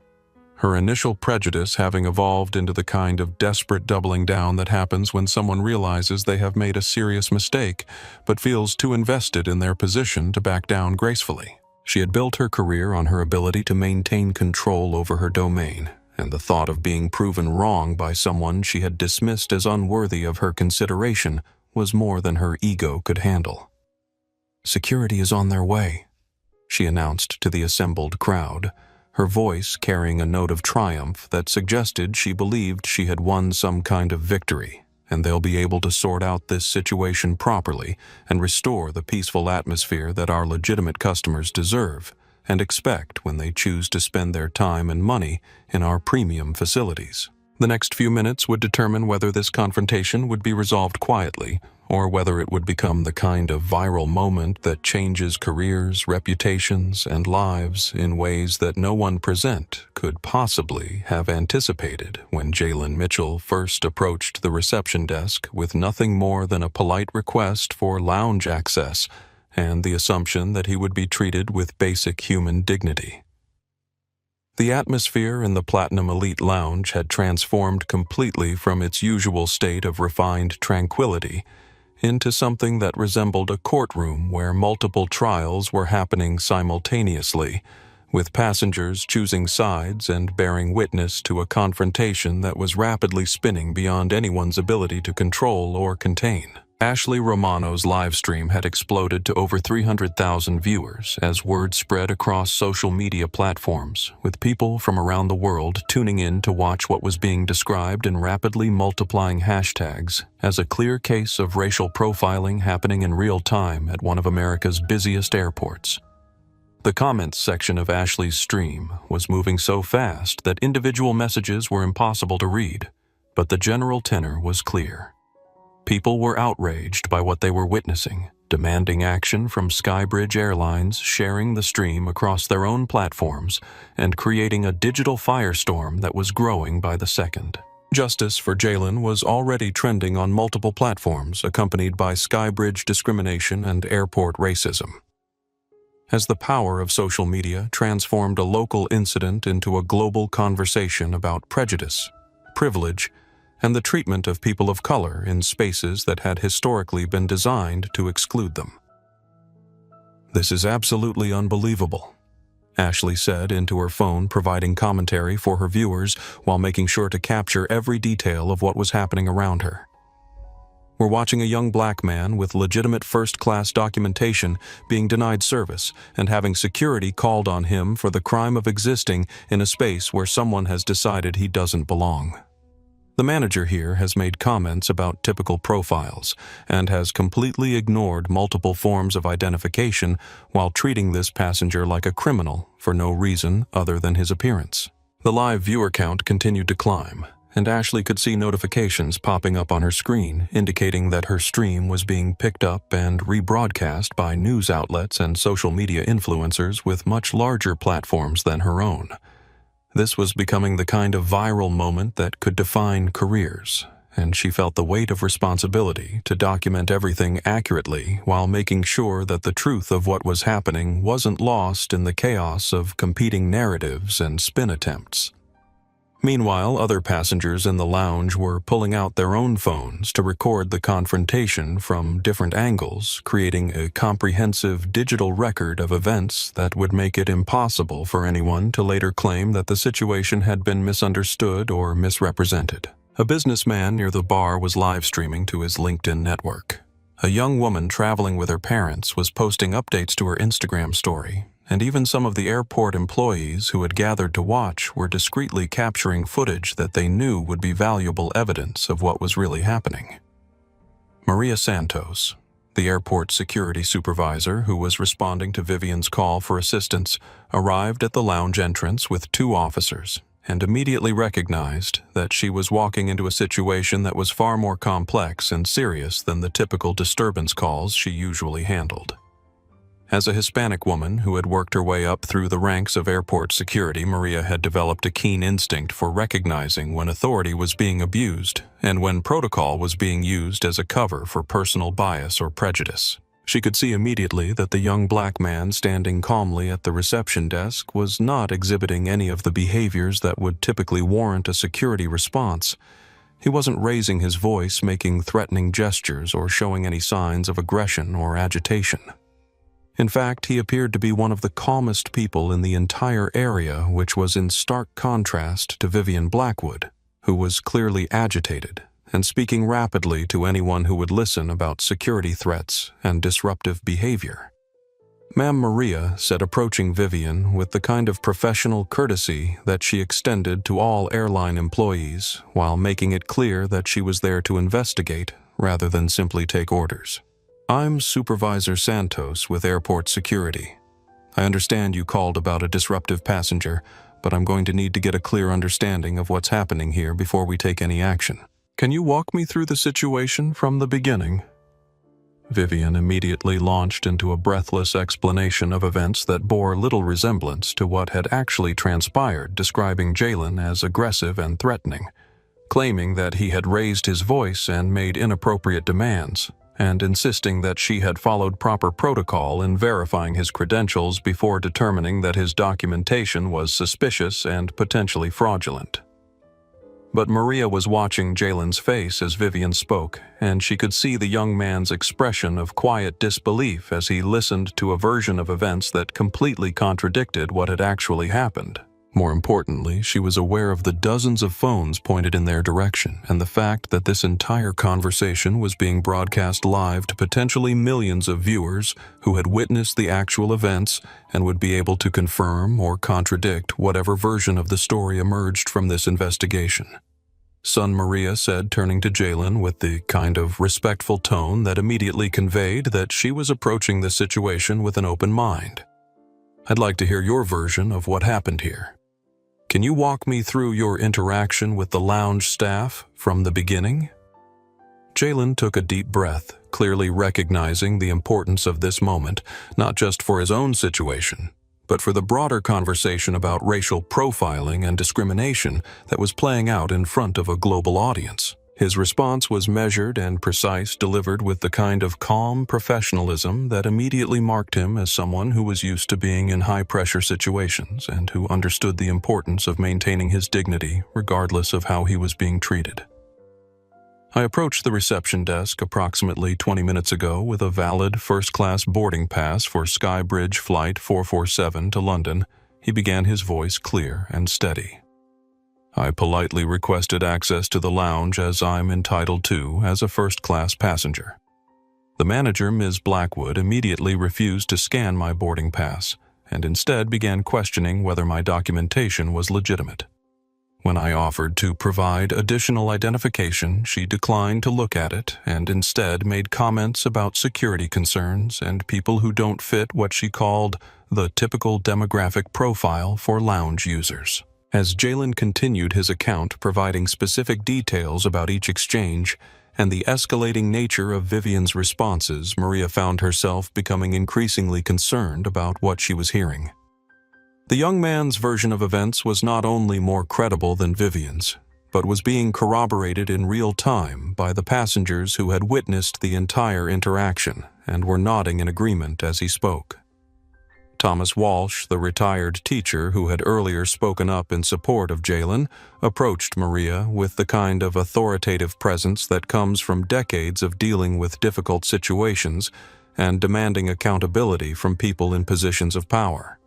her initial prejudice having evolved into the kind of desperate doubling down that happens when someone realizes they have made a serious mistake but feels too invested in their position to back down gracefully. She had built her career on her ability to maintain control over her domain, and the thought of being proven wrong by someone she had dismissed as unworthy of her consideration was more than her ego could handle. "Security is on their way," she announced to the assembled crowd, her voice carrying a note of triumph that suggested she believed she had won some kind of victory, and they'll be able to sort out this situation properly and restore the peaceful atmosphere that our legitimate customers deserve and expect when they choose to spend their time and money in our premium facilities. The next few minutes would determine whether this confrontation would be resolved quietly, or whether it would become the kind of viral moment that changes careers, reputations, and lives in ways that no one present could possibly have anticipated when Jalen Mitchell first approached the reception desk with nothing more than a polite request for lounge access and the assumption that he would be treated with basic human dignity. The atmosphere in the Platinum Elite Lounge had transformed completely from its usual state of refined tranquility into something that resembled a courtroom where multiple trials were happening simultaneously, with passengers choosing sides and bearing witness to a confrontation that was rapidly spinning beyond anyone's ability to control or contain. Ashley Romano's live stream had exploded to over 300,000 viewers as word spread across social media platforms, with people from around the world tuning in to watch what was being described in rapidly multiplying hashtags as a clear case of racial profiling happening in real time at one of America's busiest airports. The comments section of Ashley's stream was moving so fast that individual messages were impossible to read, but the general tenor was clear. People were outraged by what they were witnessing, demanding action from Skybridge Airlines, sharing the stream across their own platforms, and creating a digital firestorm that was growing by the second. Justice for Jalen was already trending on multiple platforms, accompanied by Skybridge discrimination and airport racism. As the power of social media transformed a local incident into a global conversation about prejudice, privilege, and the treatment of people of color in spaces that had historically been designed to exclude them. "This is absolutely unbelievable," Ashley said into her phone, providing commentary for her viewers while making sure to capture every detail of what was happening around her. "We're watching a young black man with legitimate first-class documentation being denied service and having security called on him for the crime of existing in a space where someone has decided he doesn't belong. The manager here has made comments about typical profiles and has completely ignored multiple forms of identification while treating this passenger like a criminal for no reason other than his appearance." The live viewer count continued to climb, and Ashley could see notifications popping up on her screen indicating that her stream was being picked up and rebroadcast by news outlets and social media influencers with much larger platforms than her own. This was becoming the kind of viral moment that could define careers, and she felt the weight of responsibility to document everything accurately while making sure that the truth of what was happening wasn't lost in the chaos of competing narratives and spin attempts. Meanwhile, other passengers in the lounge were pulling out their own phones to record the confrontation from different angles, creating a comprehensive digital record of events that would make it impossible for anyone to later claim that the situation had been misunderstood or misrepresented. A businessman near the bar was live streaming to his LinkedIn network. A young woman traveling with her parents was posting updates to her Instagram story, and even some of the airport employees who had gathered to watch were discreetly capturing footage that they knew would be valuable evidence of what was really happening. Maria Santos, the airport security supervisor who was responding to Vivian's call for assistance, arrived at the lounge entrance with 2 officers and immediately recognized that she was walking into a situation that was far more complex and serious than the typical disturbance calls she usually handled. As a Hispanic woman who had worked her way up through the ranks of airport security, Maria had developed a keen instinct for recognizing when authority was being abused and when protocol was being used as a cover for personal bias or prejudice. She could see immediately that the young black man standing calmly at the reception desk was not exhibiting any of the behaviors that would typically warrant a security response. He wasn't raising his voice, making threatening gestures, or showing any signs of aggression or agitation. In fact, he appeared to be one of the calmest people in the entire area, which was in stark contrast to Vivian Blackwood, who was clearly agitated and speaking rapidly to anyone who would listen about security threats and disruptive behavior. Ma'am Maria said, approaching Vivian with the kind of professional courtesy that she extended to all airline employees, while making it clear that she was there to investigate rather than simply take orders. "I'm Supervisor Santos with Airport Security. I understand you called about a disruptive passenger, but I'm going to need to get a clear understanding of what's happening here before we take any action. Can you walk me through the situation from the beginning?" Vivian immediately launched into a breathless explanation of events that bore little resemblance to what had actually transpired, describing Jalen as aggressive and threatening, claiming that he had raised his voice and made inappropriate demands, and insisting that she had followed proper protocol in verifying his credentials before determining that his documentation was suspicious and potentially fraudulent. But Maria was watching Jalen's face as Vivian spoke, and she could see the young man's expression of quiet disbelief as he listened to a version of events that completely contradicted what had actually happened. More importantly, she was aware of the dozens of phones pointed in their direction and the fact that this entire conversation was being broadcast live to potentially millions of viewers who had witnessed the actual events and would be able to confirm or contradict whatever version of the story emerged from this investigation. Son Maria said, turning to Jalen with the kind of respectful tone that immediately conveyed that she was approaching the situation with an open mind. "I'd like to hear your version of what happened here. Can you walk me through your interaction with the lounge staff from the beginning?" Jalen took a deep breath, clearly recognizing the importance of this moment, not just for his own situation, but for the broader conversation about racial profiling and discrimination that was playing out in front of a global audience. His response was measured and precise, delivered with the kind of calm professionalism that immediately marked him as someone who was used to being in high-pressure situations and who understood the importance of maintaining his dignity regardless of how he was being treated. "I approached the reception desk approximately 20 minutes ago with a valid first-class boarding pass for Skybridge Flight 447 to London," he began, his voice clear and steady. "I politely requested access to the lounge as I'm entitled to as a first-class passenger. The manager, Ms. Blackwood, immediately refused to scan my boarding pass and instead began questioning whether my documentation was legitimate. When I offered to provide additional identification, she declined to look at it and instead made comments about security concerns and people who don't fit what she called the typical demographic profile for lounge users. As Jalen continued his account, providing specific details about each exchange and the escalating nature of Vivian's responses, Maria found herself becoming increasingly concerned about what she was hearing. The young man's version of events was not only more credible than Vivian's, but was being corroborated in real time by the passengers who had witnessed the entire interaction and were nodding in agreement as he spoke. Thomas Walsh, the retired teacher who had earlier spoken up in support of Jalen, approached Maria with the kind of authoritative presence that comes from decades of dealing with difficult situations and demanding accountability from people in positions of power.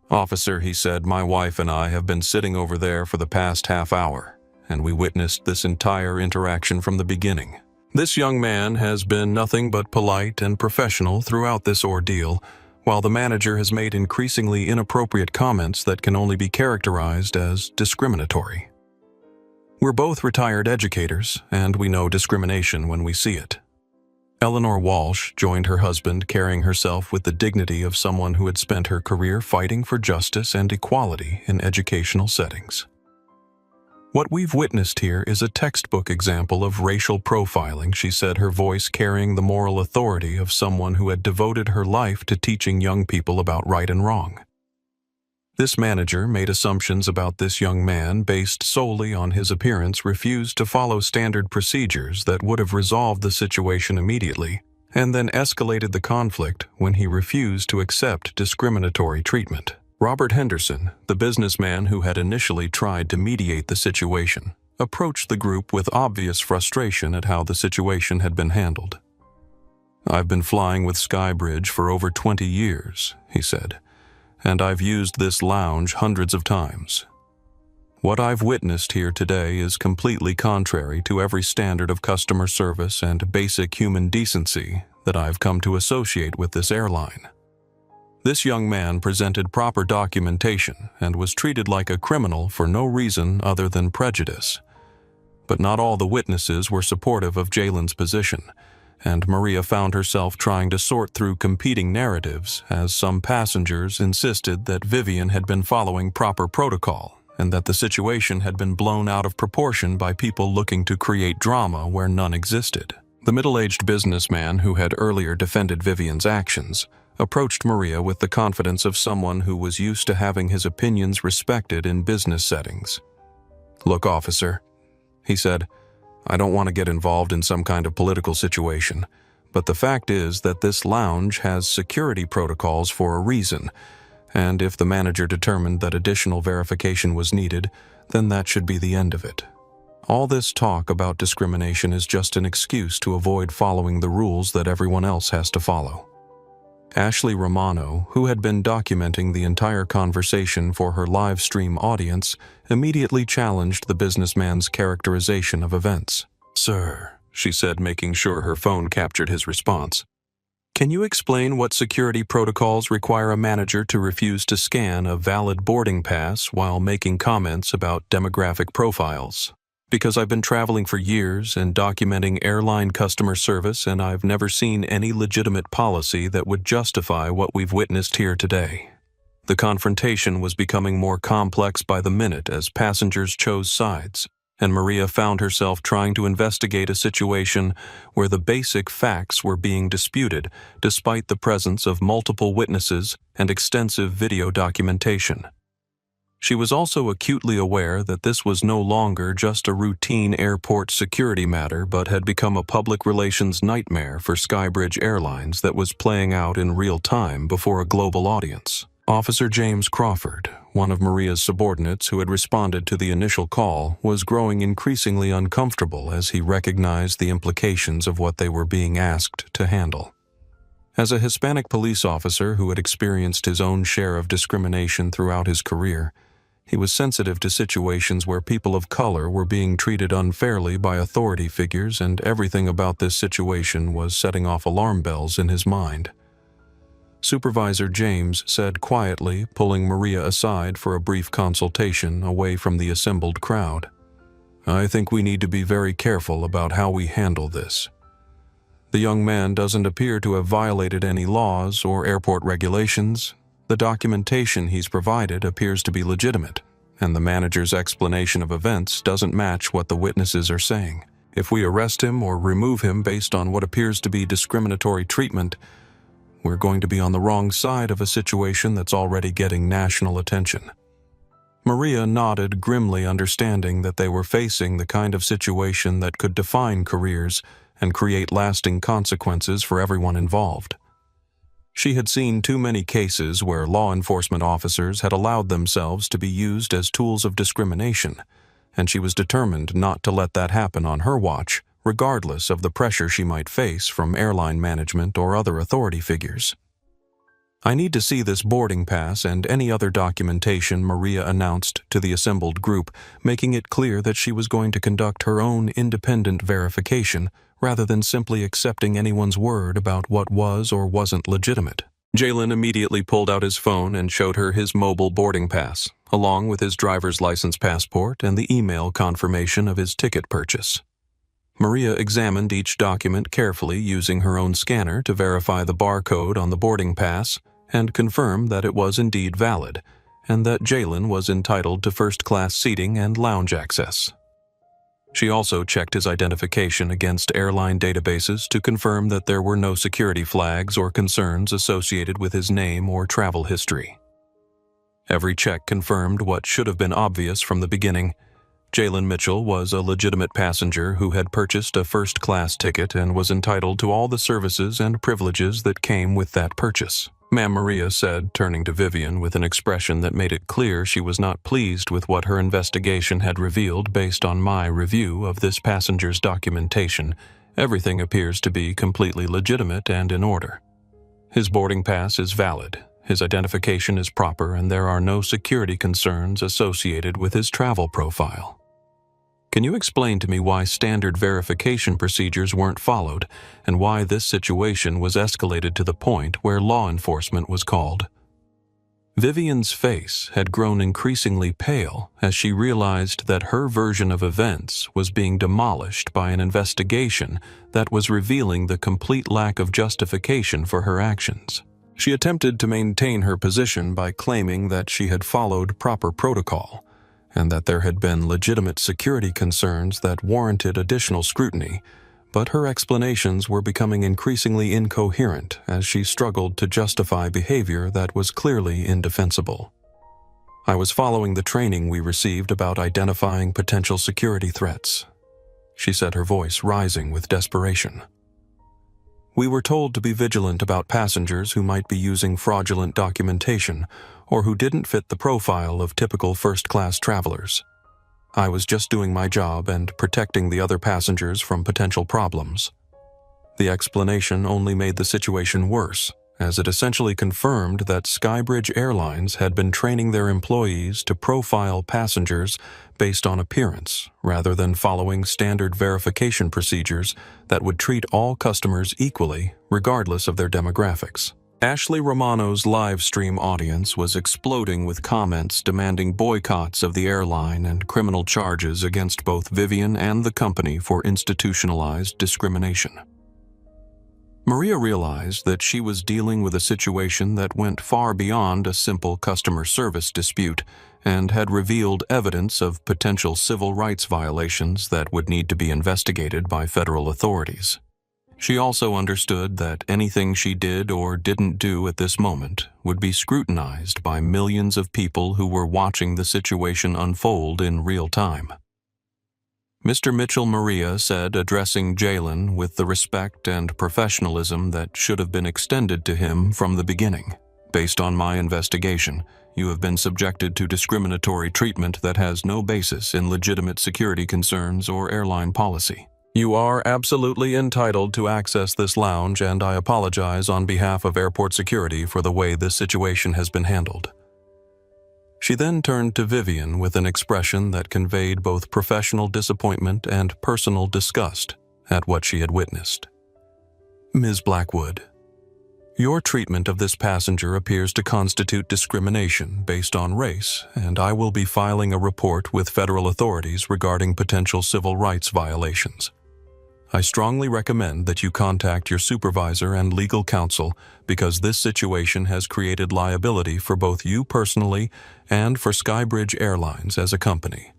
"Officer," he said, "my wife and I have been sitting over there for the past half hour, and we witnessed this entire interaction from the beginning. This young man has been nothing but polite and professional throughout this ordeal, while the manager has made increasingly inappropriate comments that can only be characterized as discriminatory. We're both retired educators, and we know discrimination when we see it." Eleanor Walsh joined her husband, carrying herself with the dignity of someone who had spent her career fighting for justice and equality in educational settings. "What we've witnessed here is a textbook example of racial profiling," she said, her voice carrying the moral authority of someone who had devoted her life to teaching young people about right and wrong. This manager made assumptions about this young man based solely on his appearance, refused to follow standard procedures that would have resolved the situation immediately, and then escalated the conflict when he refused to accept discriminatory treatment. Robert Henderson, the businessman who had initially tried to mediate the situation, approached the group with obvious frustration at how the situation had been handled. "I've been flying with Skybridge for over 20 years, he said, "and I've used this lounge hundreds of times. What I've witnessed here today is completely contrary to every standard of customer service and basic human decency that I've come to associate with this airline." This young man presented proper documentation and was treated like a criminal for no reason other than prejudice. But not all the witnesses were supportive of Jalen's position, and Maria found herself trying to sort through competing narratives as some passengers insisted that Vivian had been following proper protocol and that the situation had been blown out of proportion by people looking to create drama where none existed. The middle-aged businessman who had earlier defended Vivian's actions approached Maria with the confidence of someone who was used to having his opinions respected in business settings. "Look, officer," he said, "I don't want to get involved in some kind of political situation, but the fact is that this lounge has security protocols for a reason, and if the manager determined that additional verification was needed, then that should be the end of it. All this talk about discrimination is just an excuse to avoid following the rules that everyone else has to follow." Ashley Romano, who had been documenting the entire conversation for her live stream audience, immediately challenged the businessman's characterization of events. "Sir," she said, making sure her phone captured his response, "can you explain what security protocols require a manager to refuse to scan a valid boarding pass while making comments about demographic profiles? Because I've been traveling for years and documenting airline customer service, and I've never seen any legitimate policy that would justify what we've witnessed here today." The confrontation was becoming more complex by the minute as passengers chose sides, and Maria found herself trying to investigate a situation where the basic facts were being disputed despite the presence of multiple witnesses and extensive video documentation. She was also acutely aware that this was no longer just a routine airport security matter but had become a public relations nightmare for Skybridge Airlines that was playing out in real time before a global audience. Officer James Crawford, one of Maria's subordinates who had responded to the initial call, was growing increasingly uncomfortable as he recognized the implications of what they were being asked to handle. As a Hispanic police officer who had experienced his own share of discrimination throughout his career, he was sensitive to situations where people of color were being treated unfairly by authority figures, and everything about this situation was setting off alarm bells in his mind. Supervisor James said quietly, pulling Maria aside for a brief consultation away from the assembled crowd, "I think we need to be very careful about how we handle this. The young man doesn't appear to have violated any laws or airport regulations. The documentation he's provided appears to be legitimate, and the manager's explanation of events doesn't match what the witnesses are saying. If we arrest him or remove him based on what appears to be discriminatory treatment, we're going to be on the wrong side of a situation that's already getting national attention." Maria nodded, grimly understanding that they were facing the kind of situation that could define careers and create lasting consequences for everyone involved. She had seen too many cases where law enforcement officers had allowed themselves to be used as tools of discrimination, and she was determined not to let that happen on her watch, regardless of the pressure she might face from airline management or other authority figures. "I need to see this boarding pass and any other documentation," Maria announced to the assembled group, making it clear that she was going to conduct her own independent verification rather than simply accepting anyone's word about what was or wasn't legitimate. Jalen immediately pulled out his phone and showed her his mobile boarding pass, along with his driver's license passport and the email confirmation of his ticket purchase. Maria examined each document carefully using her own scanner to verify the barcode on the boarding pass and confirm that it was indeed valid, and that Jalen was entitled to first-class seating and lounge access. She also checked his identification against airline databases to confirm that there were no security flags or concerns associated with his name or travel history. Every check confirmed what should have been obvious from the beginning. Jalen Mitchell was a legitimate passenger who had purchased a first-class ticket and was entitled to all the services and privileges that came with that purchase. "Ma'am," Maria said, turning to Vivian with an expression that made it clear she was not pleased with what her investigation had revealed based on my review of this passenger's documentation. "Everything appears to be completely legitimate and in order. His boarding pass is valid, his identification is proper, and there are no security concerns associated with his travel profile. Can you explain to me why standard verification procedures weren't followed, and why this situation was escalated to the point where law enforcement was called?" Vivian's face had grown increasingly pale as she realized that her version of events was being demolished by an investigation that was revealing the complete lack of justification for her actions. She attempted to maintain her position by claiming that she had followed proper protocol, and that there had been legitimate security concerns that warranted additional scrutiny, but her explanations were becoming increasingly incoherent as she struggled to justify behavior that was clearly indefensible. "I was following the training we received about identifying potential security threats," she said, her voice rising with desperation. "We were told to be vigilant about passengers who might be using fraudulent documentation or who didn't fit the profile of typical first-class travelers. I was just doing my job and protecting the other passengers from potential problems." The explanation only made the situation worse, as it essentially confirmed that Skybridge Airlines had been training their employees to profile passengers based on appearance rather than following standard verification procedures that would treat all customers equally regardless of their demographics. Ashley Romano's live stream audience was exploding with comments demanding boycotts of the airline and criminal charges against both Vivian and the company for institutionalized discrimination. Maria realized that she was dealing with a situation that went far beyond a simple customer service dispute and had revealed evidence of potential civil rights violations that would need to be investigated by federal authorities. She also understood that anything she did or didn't do at this moment would be scrutinized by millions of people who were watching the situation unfold in real time. "Mr. Mitchell," Maria said, addressing Jalen with the respect and professionalism that should have been extended to him from the beginning. "Based on my investigation, you have been subjected to discriminatory treatment that has no basis in legitimate security concerns or airline policy. You are absolutely entitled to access this lounge, and I apologize on behalf of airport security for the way this situation has been handled." She then turned to Vivian with an expression that conveyed both professional disappointment and personal disgust at what she had witnessed. "Ms. Blackwood, your treatment of this passenger appears to constitute discrimination based on race, and I will be filing a report with federal authorities regarding potential civil rights violations. I strongly recommend that you contact your supervisor and legal counsel because this situation has created liability for both you personally and for Skybridge Airlines as a company."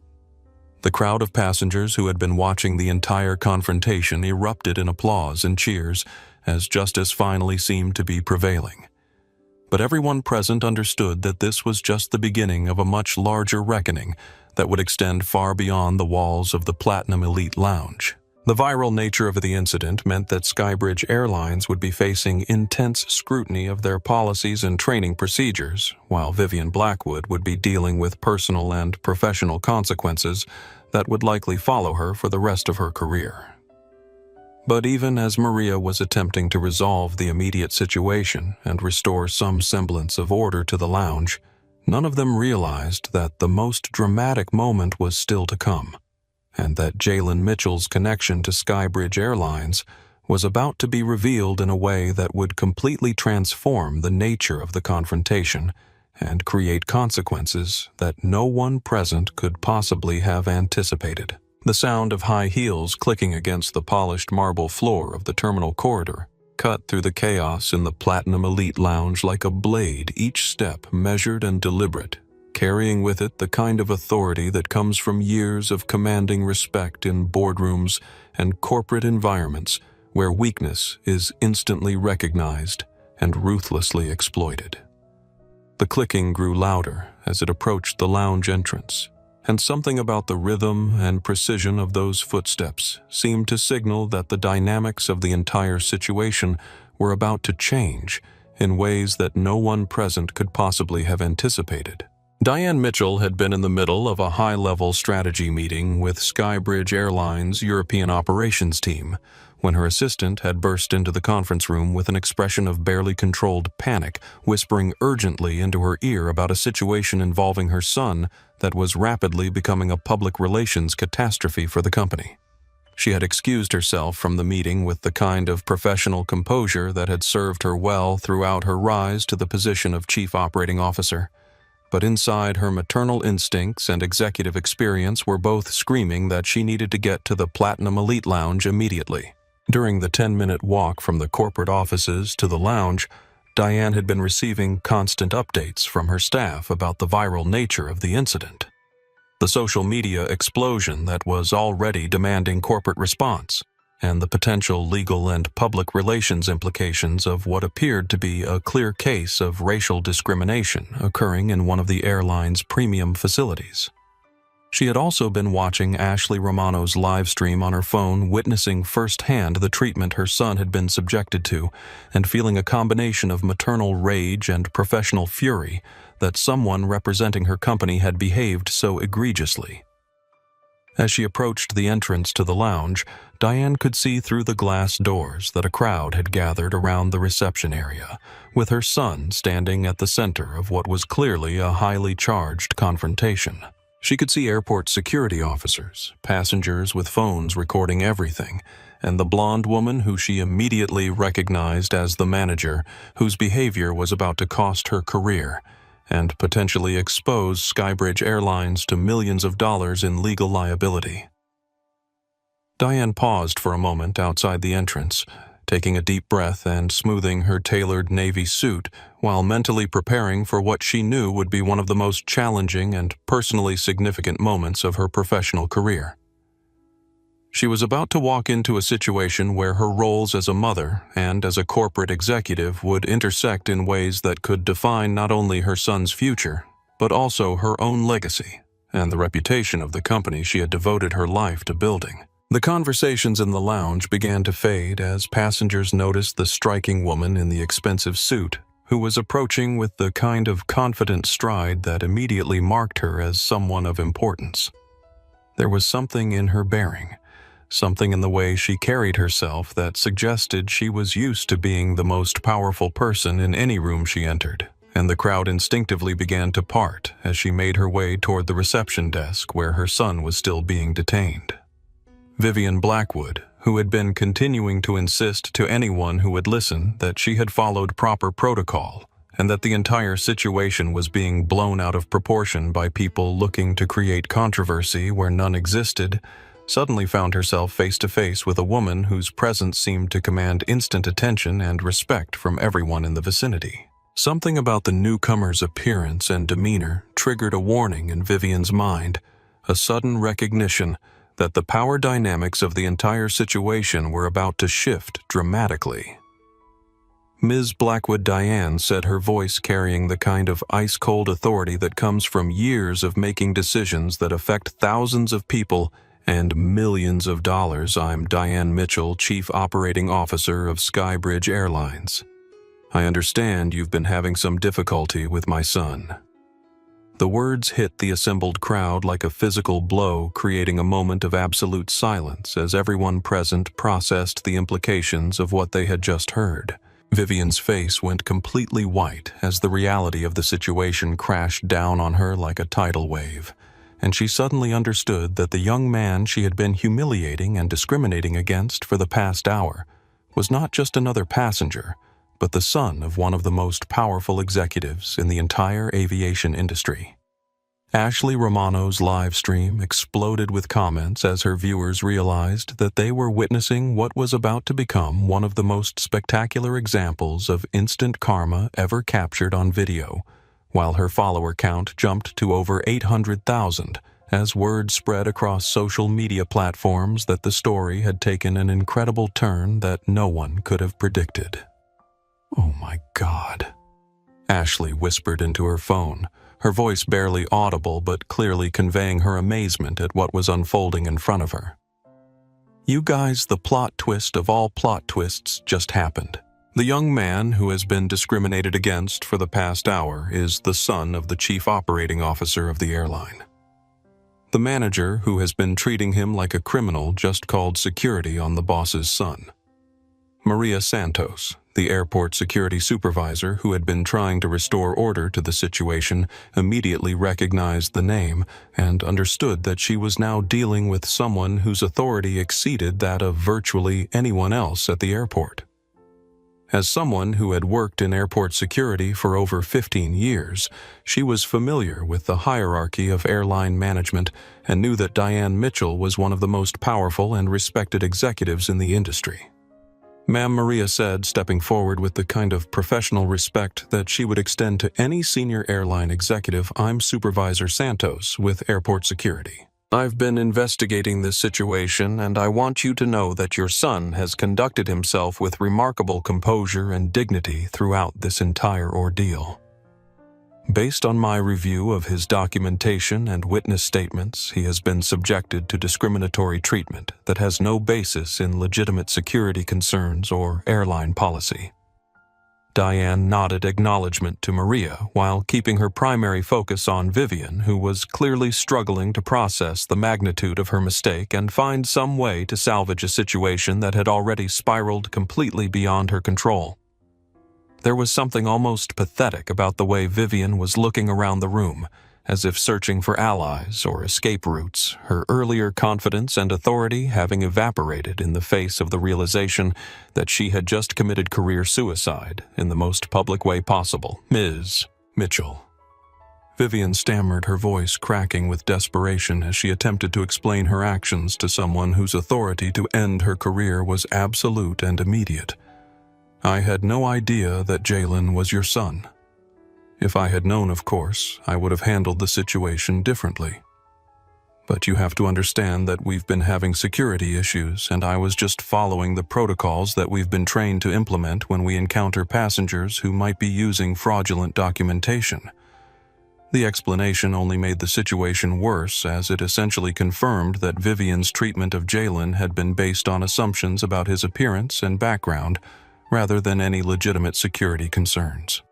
The crowd of passengers who had been watching the entire confrontation erupted in applause and cheers as justice finally seemed to be prevailing. But everyone present understood that this was just the beginning of a much larger reckoning that would extend far beyond the walls of the Platinum Elite Lounge. The viral nature of the incident meant that Skybridge Airlines would be facing intense scrutiny of their policies and training procedures, while Vivian Blackwood would be dealing with personal and professional consequences that would likely follow her for the rest of her career. But even as Maria was attempting to resolve the immediate situation and restore some semblance of order to the lounge, none of them realized that the most dramatic moment was still to come, and that Jalen Mitchell's connection to Skybridge Airlines was about to be revealed in a way that would completely transform the nature of the confrontation and create consequences that no one present could possibly have anticipated. The sound of high heels clicking against the polished marble floor of the terminal corridor cut through the chaos in the Platinum Elite Lounge like a blade, each step measured and deliberate, carrying with it the kind of authority that comes from years of commanding respect in boardrooms and corporate environments where weakness is instantly recognized and ruthlessly exploited. The clicking grew louder as it approached the lounge entrance, and something about the rhythm and precision of those footsteps seemed to signal that the dynamics of the entire situation were about to change in ways that no one present could possibly have anticipated. Diane Mitchell had been in the middle of a high-level strategy meeting with Skybridge Airlines' European operations team when her assistant had burst into the conference room with an expression of barely controlled panic, whispering urgently into her ear about a situation involving her son that was rapidly becoming a public relations catastrophe for the company. She had excused herself from the meeting with the kind of professional composure that had served her well throughout her rise to the position of Chief Operating Officer. But inside, her maternal instincts and executive experience were both screaming that she needed to get to the Platinum Elite Lounge immediately. During the 10-minute walk from the corporate offices to the lounge, Diane had been receiving constant updates from her staff about the viral nature of the incident, the social media explosion that was already demanding corporate response, and the potential legal and public relations implications of what appeared to be a clear case of racial discrimination occurring in one of the airline's premium facilities. She had also been watching Ashley Romano's live stream on her phone, witnessing firsthand the treatment her son had been subjected to, and feeling a combination of maternal rage and professional fury that someone representing her company had behaved so egregiously. As she approached the entrance to the lounge, Diane could see through the glass doors that a crowd had gathered around the reception area, with her son standing at the center of what was clearly a highly charged confrontation. She could see airport security officers, passengers with phones recording everything, and the blonde woman who she immediately recognized as the manager, whose behavior was about to cost her career and potentially expose Skybridge Airlines to millions of dollars in legal liability. Diane paused for a moment outside the entrance, taking a deep breath and smoothing her tailored navy suit while mentally preparing for what she knew would be one of the most challenging and personally significant moments of her professional career. She was about to walk into a situation where her roles as a mother and as a corporate executive would intersect in ways that could define not only her son's future, but also her own legacy and the reputation of the company she had devoted her life to building. The conversations in the lounge began to fade as passengers noticed the striking woman in the expensive suit, who was approaching with the kind of confident stride that immediately marked her as someone of importance. There was something in her bearing, something in the way she carried herself that suggested she was used to being the most powerful person in any room she entered, and the crowd instinctively began to part as she made her way toward the reception desk where her son was still being detained. Vivian Blackwood, who had been continuing to insist to anyone who would listen that she had followed proper protocol and that the entire situation was being blown out of proportion by people looking to create controversy where none existed, suddenly found herself face to face with a woman whose presence seemed to command instant attention and respect from everyone in the vicinity. Something about the newcomer's appearance and demeanor triggered a warning in Vivian's mind, a sudden recognition that the power dynamics of the entire situation were about to shift dramatically. Ms. Blackwood Diane said, her voice carrying the kind of ice-cold authority that comes from years of making decisions that affect thousands of people and millions of dollars. "I'm Diane Mitchell, Chief Operating Officer of Skybridge Airlines. I understand you've been having some difficulty with my son." The words hit the assembled crowd like a physical blow, creating a moment of absolute silence as everyone present processed the implications of what they had just heard. Vivian's face went completely white as the reality of the situation crashed down on her like a tidal wave, and she suddenly understood that the young man she had been humiliating and discriminating against for the past hour was not just another passenger, but the son of one of the most powerful executives in the entire aviation industry. Ashley Romano's live stream exploded with comments as her viewers realized that they were witnessing what was about to become one of the most spectacular examples of instant karma ever captured on video, while her follower count jumped to over 800,000 as word spread across social media platforms that the story had taken an incredible turn that no one could have predicted. "Oh my God," Ashley whispered into her phone, her voice barely audible but clearly conveying her amazement at what was unfolding in front of her. "You guys, the plot twist of all plot twists just happened. The young man who has been discriminated against for the past hour is the son of the Chief Operating Officer of the airline. The manager who has been treating him like a criminal just called security on the boss's son. Maria Santos, the airport security supervisor who had been trying to restore order to the situation, immediately recognized the name and understood that she was now dealing with someone whose authority exceeded that of virtually anyone else at the airport. As someone who had worked in airport security for over 15 years, she was familiar with the hierarchy of airline management and knew that Diane Mitchell was one of the most powerful and respected executives in the industry. "Ma'am," Maria said, stepping forward with the kind of professional respect that she would extend to any senior airline executive, "I'm Supervisor Santos with Airport Security. I've been investigating this situation, and I want you to know that your son has conducted himself with remarkable composure and dignity throughout this entire ordeal. Based on my review of his documentation and witness statements, he has been subjected to discriminatory treatment that has no basis in legitimate security concerns or airline policy." Diane nodded acknowledgement to Maria while keeping her primary focus on Vivian, who was clearly struggling to process the magnitude of her mistake and find some way to salvage a situation that had already spiraled completely beyond her control. There was something almost pathetic about the way Vivian was looking around the room, as if searching for allies or escape routes, her earlier confidence and authority having evaporated in the face of the realization that she had just committed career suicide in the most public way possible. "Ms. Mitchell." Vivian stammered, her voice cracking with desperation as she attempted to explain her actions to someone whose authority to end her career was absolute and immediate. "I had no idea that Jalen was your son. If I had known, of course, I would have handled the situation differently. But you have to understand that we've been having security issues, and I was just following the protocols that we've been trained to implement when we encounter passengers who might be using fraudulent documentation." The explanation only made the situation worse, as it essentially confirmed that Vivian's treatment of Jalen had been based on assumptions about his appearance and background, rather than any legitimate security concerns.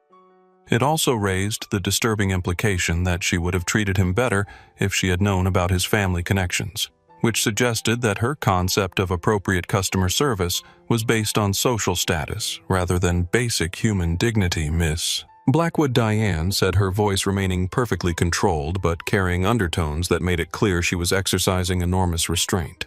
It also raised the disturbing implication that she would have treated him better if she had known about his family connections, which suggested that her concept of appropriate customer service was based on social status rather than basic human dignity. "Miss Blackwood Diane," said, her voice remaining perfectly controlled but carrying undertones that made it clear she was exercising enormous restraint.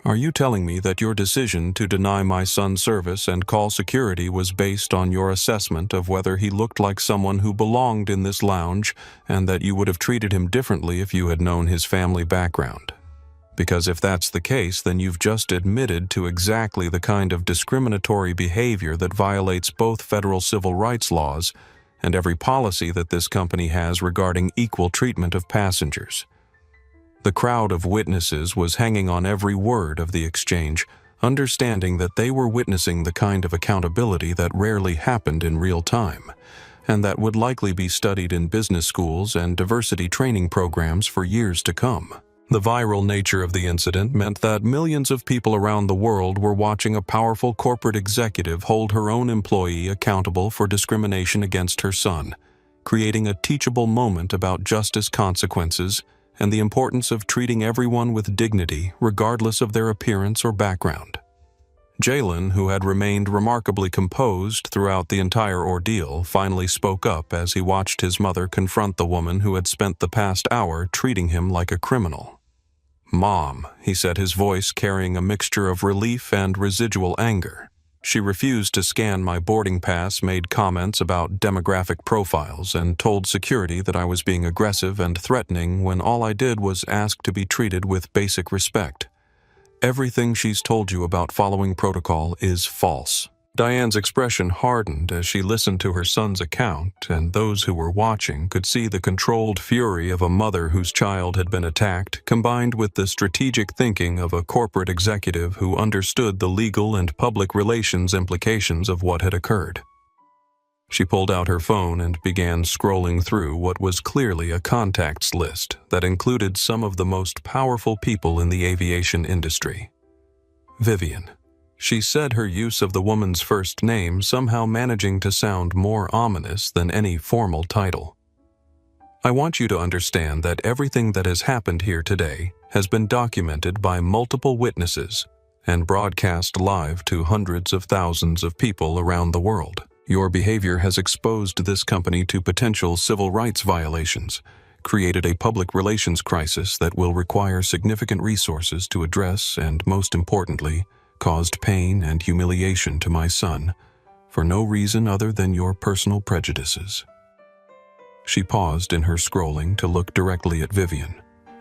"Are you telling me that your decision to deny my son service and call security was based on your assessment of whether he looked like someone who belonged in this lounge and that you would have treated him differently if you had known his family background?" Because if that's the case, then you've just admitted to exactly the kind of discriminatory behavior that violates both federal civil rights laws and every policy that this company has regarding equal treatment of passengers. The crowd of witnesses was hanging on every word of the exchange, understanding that they were witnessing the kind of accountability that rarely happened in real time, and that would likely be studied in business schools and diversity training programs for years to come. The viral nature of the incident meant that millions of people around the world were watching a powerful corporate executive hold her own employee accountable for discrimination against her son, creating a teachable moment about justice consequences and the importance of treating everyone with dignity regardless of their appearance or background. Jalen, who had remained remarkably composed throughout the entire ordeal, finally spoke up as he watched his mother confront the woman who had spent the past hour treating him like a criminal. "Mom," he said, his voice carrying a mixture of relief and residual anger. "She refused to scan my boarding pass, made comments about demographic profiles, and told security that I was being aggressive and threatening when all I did was ask to be treated with basic respect. Everything she's told you about following protocol is false." Diane's expression hardened as she listened to her son's account, and those who were watching could see the controlled fury of a mother whose child had been attacked, combined with the strategic thinking of a corporate executive who understood the legal and public relations implications of what had occurred. She pulled out her phone and began scrolling through what was clearly a contacts list that included some of the most powerful people in the aviation industry. Vivian. She said, her use of the woman's first name somehow managing to sound more ominous than any formal title. "I want you to understand that everything that has happened here today has been documented by multiple witnesses and broadcast live to hundreds of thousands of people around the world. Your behavior has exposed this company to potential civil rights violations, created a public relations crisis that will require significant resources to address, and most importantly, caused pain and humiliation to my son, for no reason other than your personal prejudices." She paused in her scrolling to look directly at Vivian,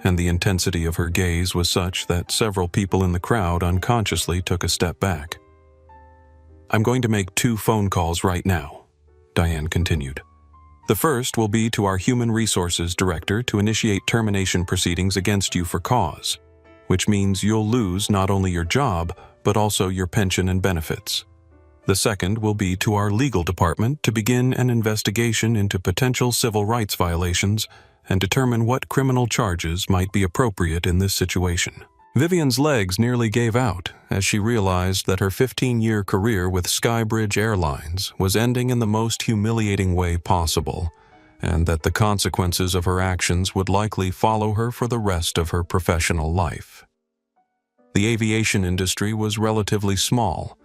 and the intensity of her gaze was such that several people in the crowd unconsciously took a step back. "I'm going to make 2 phone calls right now," Diane continued. "The first will be to our Human Resources Director to initiate termination proceedings against you for cause, which means you'll lose not only your job, but also your pension and benefits. The second will be to our legal department to begin an investigation into potential civil rights violations and determine what criminal charges might be appropriate in this situation." Vivian's legs nearly gave out as she realized that her 15-year career with Skybridge Airlines was ending in the most humiliating way possible, and that the consequences of her actions would likely follow her for the rest of her professional life. The aviation industry was relatively small,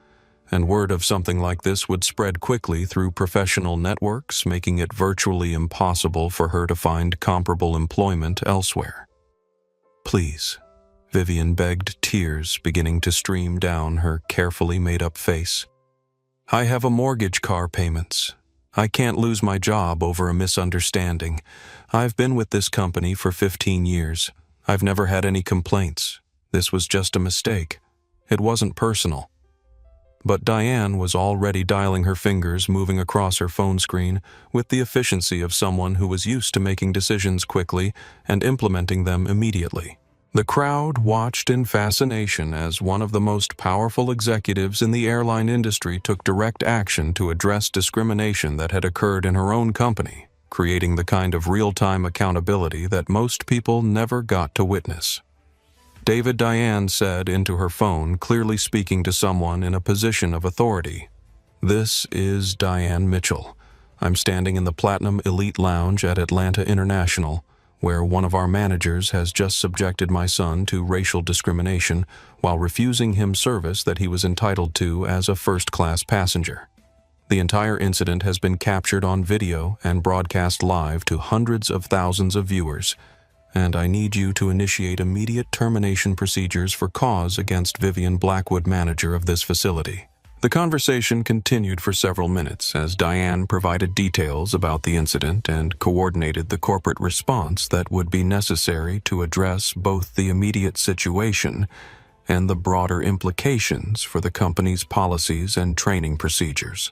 and word of something like this would spread quickly through professional networks, making it virtually impossible for her to find comparable employment elsewhere. "Please," Vivian begged, tears beginning to stream down her carefully made-up face. "I have a mortgage, car payments. I can't lose my job over a misunderstanding. I've been with this company for 15 years. I've never had any complaints. This was just a mistake. It wasn't personal." But Diane was already dialing her fingers, moving across her phone screen with the efficiency of someone who was used to making decisions quickly and implementing them immediately. The crowd watched in fascination as one of the most powerful executives in the airline industry took direct action to address discrimination that had occurred in her own company, creating the kind of real-time accountability that most people never got to witness. "David," Diane said into her phone, clearly speaking to someone in a position of authority. "This is Diane Mitchell. I'm standing in the Platinum Elite Lounge at Atlanta International, where one of our managers has just subjected my son to racial discrimination while refusing him service that he was entitled to as a first-class passenger. The entire incident has been captured on video and broadcast live to hundreds of thousands of viewers, and I need you to initiate immediate termination procedures for cause against Vivian Blackwood, manager of this facility. The conversation continued for several minutes as Diane provided details about the incident and coordinated the corporate response that would be necessary to address both the immediate situation and the broader implications for the company's policies and training procedures.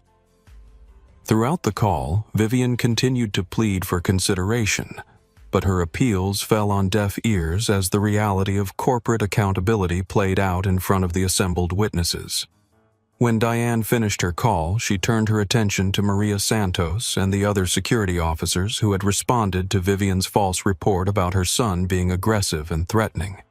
Throughout the call, Vivian continued to plead for consideration, but her appeals fell on deaf ears as the reality of corporate accountability played out in front of the assembled witnesses. When Diane finished her call, she turned her attention to Maria Santos and the other security officers who had responded to Vivian's false report about her son being aggressive and threatening.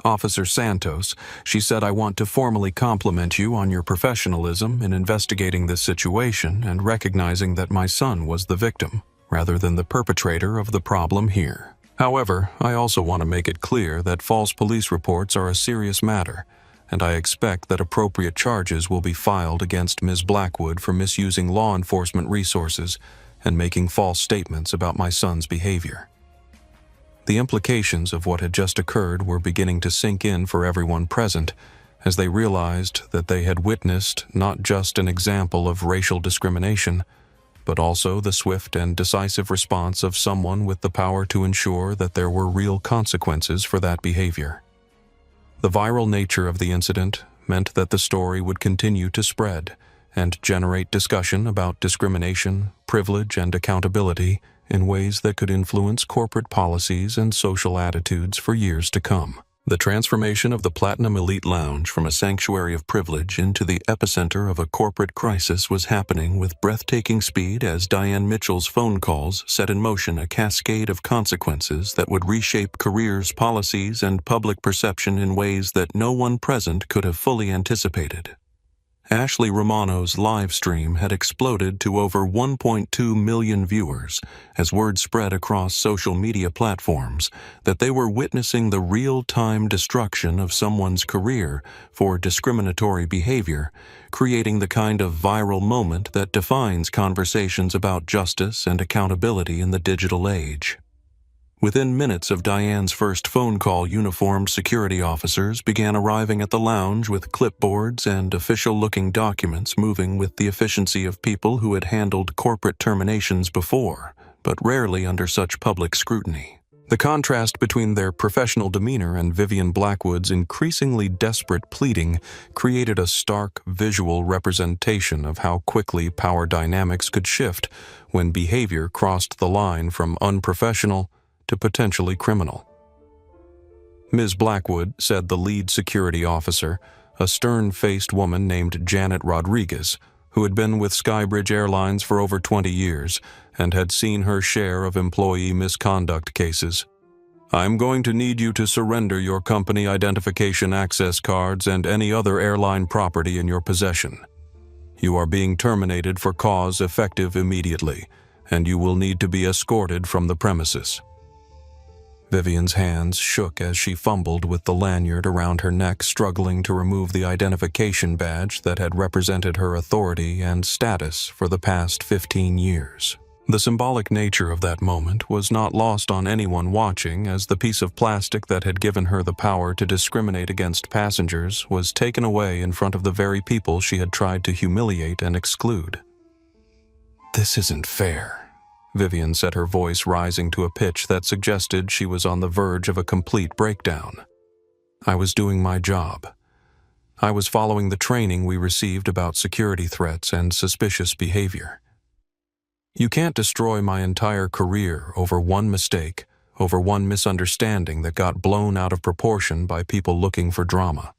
Officer Santos, she said, "I want to formally compliment you on your professionalism in investigating this situation and recognizing that my son was the victim, rather than the perpetrator of the problem here. However, I also want to make it clear that false police reports are a serious matter, and I expect that appropriate charges will be filed against Ms. Blackwood for misusing law enforcement resources and making false statements about my son's behavior." The implications of what had just occurred were beginning to sink in for everyone present, as they realized that they had witnessed not just an example of racial discrimination, but also the swift and decisive response of someone with the power to ensure that there were real consequences for that behavior. The viral nature of the incident meant that the story would continue to spread and generate discussion about discrimination, privilege, and accountability in ways that could influence corporate policies and social attitudes for years to come. The transformation of the Platinum Elite Lounge from a sanctuary of privilege into the epicenter of a corporate crisis was happening with breathtaking speed as Diane Mitchell's phone calls set in motion a cascade of consequences that would reshape careers, policies, and public perception in ways that no one present could have fully anticipated. Ashley Romano's live stream had exploded to over 1.2 million viewers as word spread across social media platforms that they were witnessing the real-time destruction of someone's career for discriminatory behavior, creating the kind of viral moment that defines conversations about justice and accountability in the digital age. Within minutes of Diane's first phone call, uniformed security officers began arriving at the lounge with clipboards and official-looking documents, moving with the efficiency of people who had handled corporate terminations before, but rarely under such public scrutiny. The contrast between their professional demeanor and Vivian Blackwood's increasingly desperate pleading created a stark visual representation of how quickly power dynamics could shift when behavior crossed the line from unprofessional to potentially criminal. Ms. Blackwood, said the lead security officer, a stern-faced woman named Janet Rodriguez, who had been with Skybridge Airlines for over 20 years and had seen her share of employee misconduct cases. "I'm going to need you to surrender your company identification access cards and any other airline property in your possession. You are being terminated for cause effective immediately, and you will need to be escorted from the premises." Vivian's hands shook as she fumbled with the lanyard around her neck, struggling to remove the identification badge that had represented her authority and status for the past 15 years. The symbolic nature of that moment was not lost on anyone watching, as the piece of plastic that had given her the power to discriminate against passengers was taken away in front of the very people she had tried to humiliate and exclude. "This isn't fair," Vivian said, her voice rising to a pitch that suggested she was on the verge of a complete breakdown. "I was doing my job. I was following the training we received about security threats and suspicious behavior. You can't destroy my entire career over one mistake, over one misunderstanding that got blown out of proportion by people looking for drama."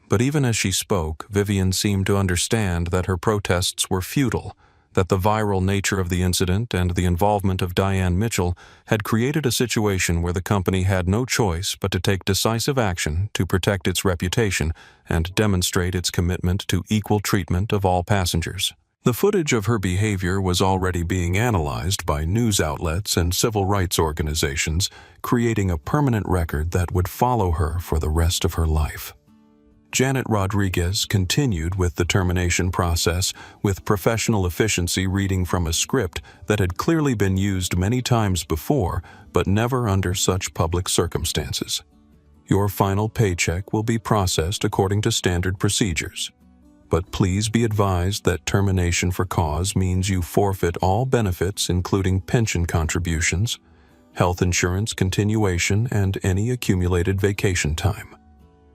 But even as she spoke, Vivian seemed to understand that her protests were futile, that the viral nature of the incident and the involvement of Diane Mitchell had created a situation where the company had no choice but to take decisive action to protect its reputation and demonstrate its commitment to equal treatment of all passengers. The footage of her behavior was already being analyzed by news outlets and civil rights organizations, creating a permanent record that would follow her for the rest of her life. Janet Rodriguez continued with the termination process, with professional efficiency reading from a script that had clearly been used many times before, but never under such public circumstances. "Your final paycheck will be processed according to standard procedures. but please be advised that termination for cause means you forfeit all benefits including pension contributions, health insurance continuation, and any accumulated vacation time.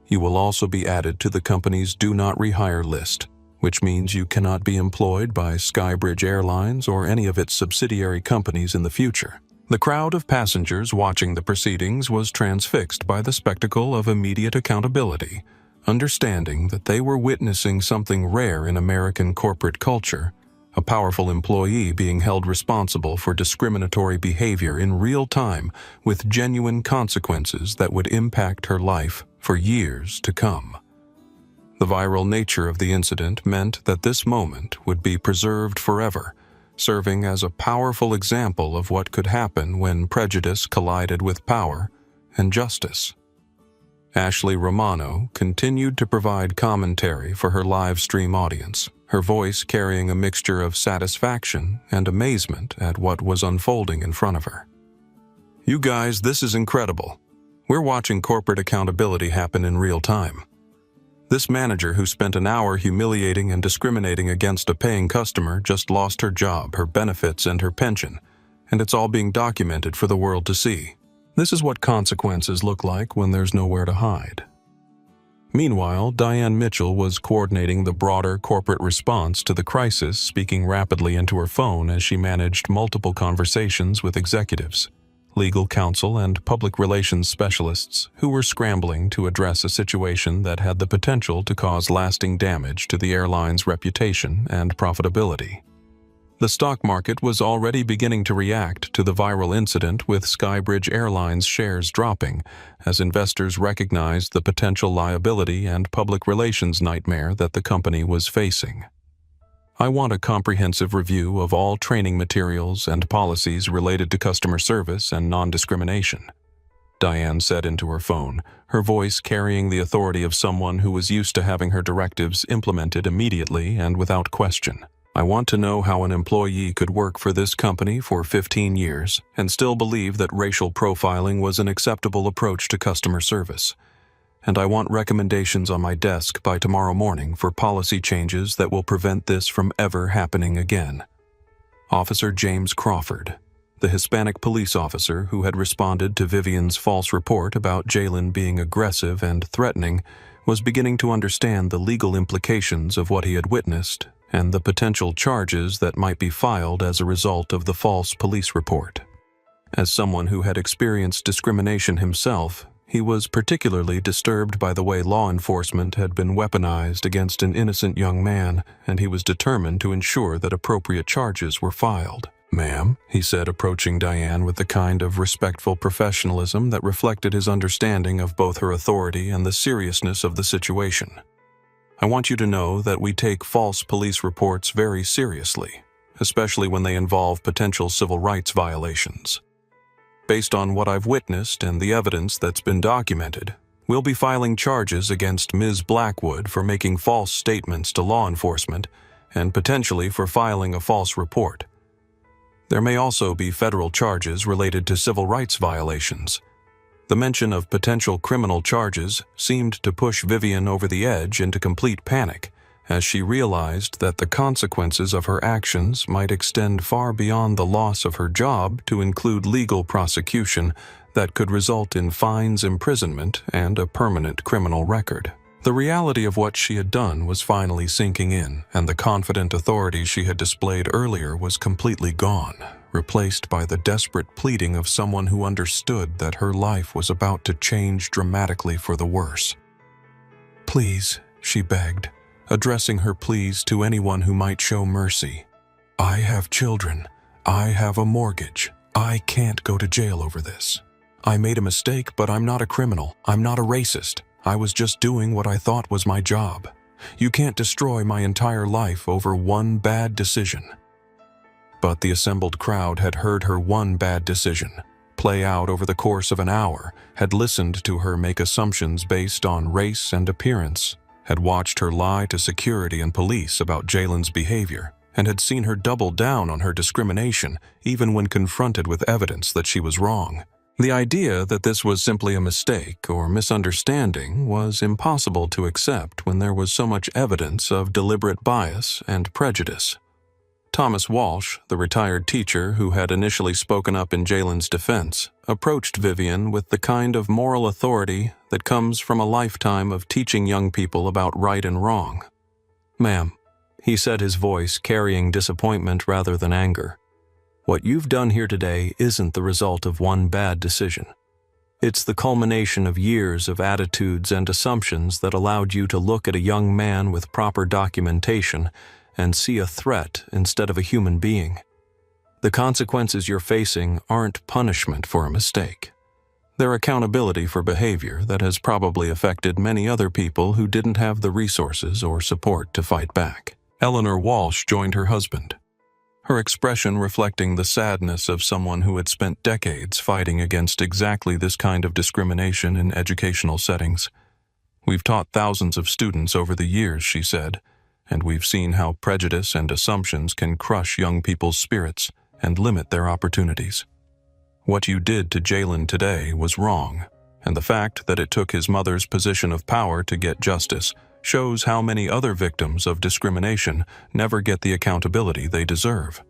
You will also be added to the company's Do Not Rehire list, which means you cannot be employed by Skybridge Airlines or any of its subsidiary companies in the future. The crowd of passengers watching the proceedings was transfixed by the spectacle of immediate accountability, understanding that they were witnessing something rare in American corporate culture, a powerful employee being held responsible for discriminatory behavior in real time with genuine consequences that would impact her life for years to come. The viral nature of the incident meant that this moment would be preserved forever, serving as a powerful example of what could happen when prejudice collided with power and justice. Ashley Romano continued to provide commentary for her live stream audience, her voice carrying a mixture of satisfaction and amazement at what was unfolding in front of her. "You guys, this is incredible. We're watching corporate accountability happen in real time. This manager who spent an hour humiliating and discriminating against a paying customer just lost her job, her benefits, and her pension, and it's all being documented for the world to see. This is what consequences look like when there's nowhere to hide." Meanwhile, Diane Mitchell was coordinating the broader corporate response to the crisis, speaking rapidly into her phone as she managed multiple conversations with executives, legal counsel, and public relations specialists who were scrambling to address a situation that had the potential to cause lasting damage to the airline's reputation and profitability. The stock market was already beginning to react to the viral incident, with Skybridge Airlines shares dropping as investors recognized the potential liability and public relations nightmare that the company was facing. "I want a comprehensive review of all training materials and policies related to customer service and non-discrimination," Diane said into her phone, her voice carrying the authority of someone who was used to having her directives implemented immediately and without question. "I want to know how an employee could work for this company for 15 years and still believe that racial profiling was an acceptable approach to customer service. And I want recommendations on my desk by tomorrow morning for policy changes that will prevent this from ever happening again." Officer James Crawford, the Hispanic police officer who had responded to Vivian's false report about Jalen being aggressive and threatening, was beginning to understand the legal implications of what he had witnessed and the potential charges that might be filed as a result of the false police report. As someone who had experienced discrimination himself, he was particularly disturbed by the way law enforcement had been weaponized against an innocent young man, and he was determined to ensure that appropriate charges were filed. "Ma'am," he said, approaching Diane with the kind of respectful professionalism that reflected his understanding of both her authority and the seriousness of the situation. "I want you to know that we take false police reports very seriously, especially when they involve potential civil rights violations. Based on what I've witnessed and the evidence that's been documented, we'll be filing charges against Ms. Blackwood for making false statements to law enforcement and potentially for filing a false report. There may also be federal charges related to civil rights violations." The mention of potential criminal charges seemed to push Vivian over the edge into complete panic, as she realized that the consequences of her actions might extend far beyond the loss of her job to include legal prosecution that could result in fines, imprisonment, and a permanent criminal record. The reality of what she had done was finally sinking in, and the confident authority she had displayed earlier was completely gone, replaced by the desperate pleading of someone who understood that her life was about to change dramatically for the worse. "Please," she begged, addressing her pleas to anyone who might show mercy. "I have children. I have a mortgage. I can't go to jail over this. I made a mistake, but I'm not a criminal. I'm not a racist. I was just doing what I thought was my job. You can't destroy my entire life over one bad decision." But the assembled crowd had heard her one bad decision play out over the course of an hour, had listened to her make assumptions based on race and appearance, had watched her lie to security and police about Jalen's behavior, and had seen her double down on her discrimination even when confronted with evidence that she was wrong. The idea that this was simply a mistake or misunderstanding was impossible to accept when there was so much evidence of deliberate bias and prejudice. Thomas Walsh, the retired teacher who had initially spoken up in Jalen's defense, approached Vivian with the kind of moral authority that comes from a lifetime of teaching young people about right and wrong. "Ma'am," he said, his voice carrying disappointment rather than anger, "what you've done here today isn't the result of one bad decision. It's the culmination of years of attitudes and assumptions that allowed you to look at a young man with proper documentation and see a threat instead of a human being. The consequences you're facing aren't punishment for a mistake. They're accountability for behavior that has probably affected many other people who didn't have the resources or support to fight back." Eleanor Walsh joined her husband, her expression reflecting the sadness of someone who had spent decades fighting against exactly this kind of discrimination in educational settings. "We've taught thousands of students over the years," she said, "and we've seen how prejudice and assumptions can crush young people's spirits and limit their opportunities. What you did to Jalen today was wrong, and the fact that it took his mother's position of power to get justice shows how many other victims of discrimination never get the accountability they deserve."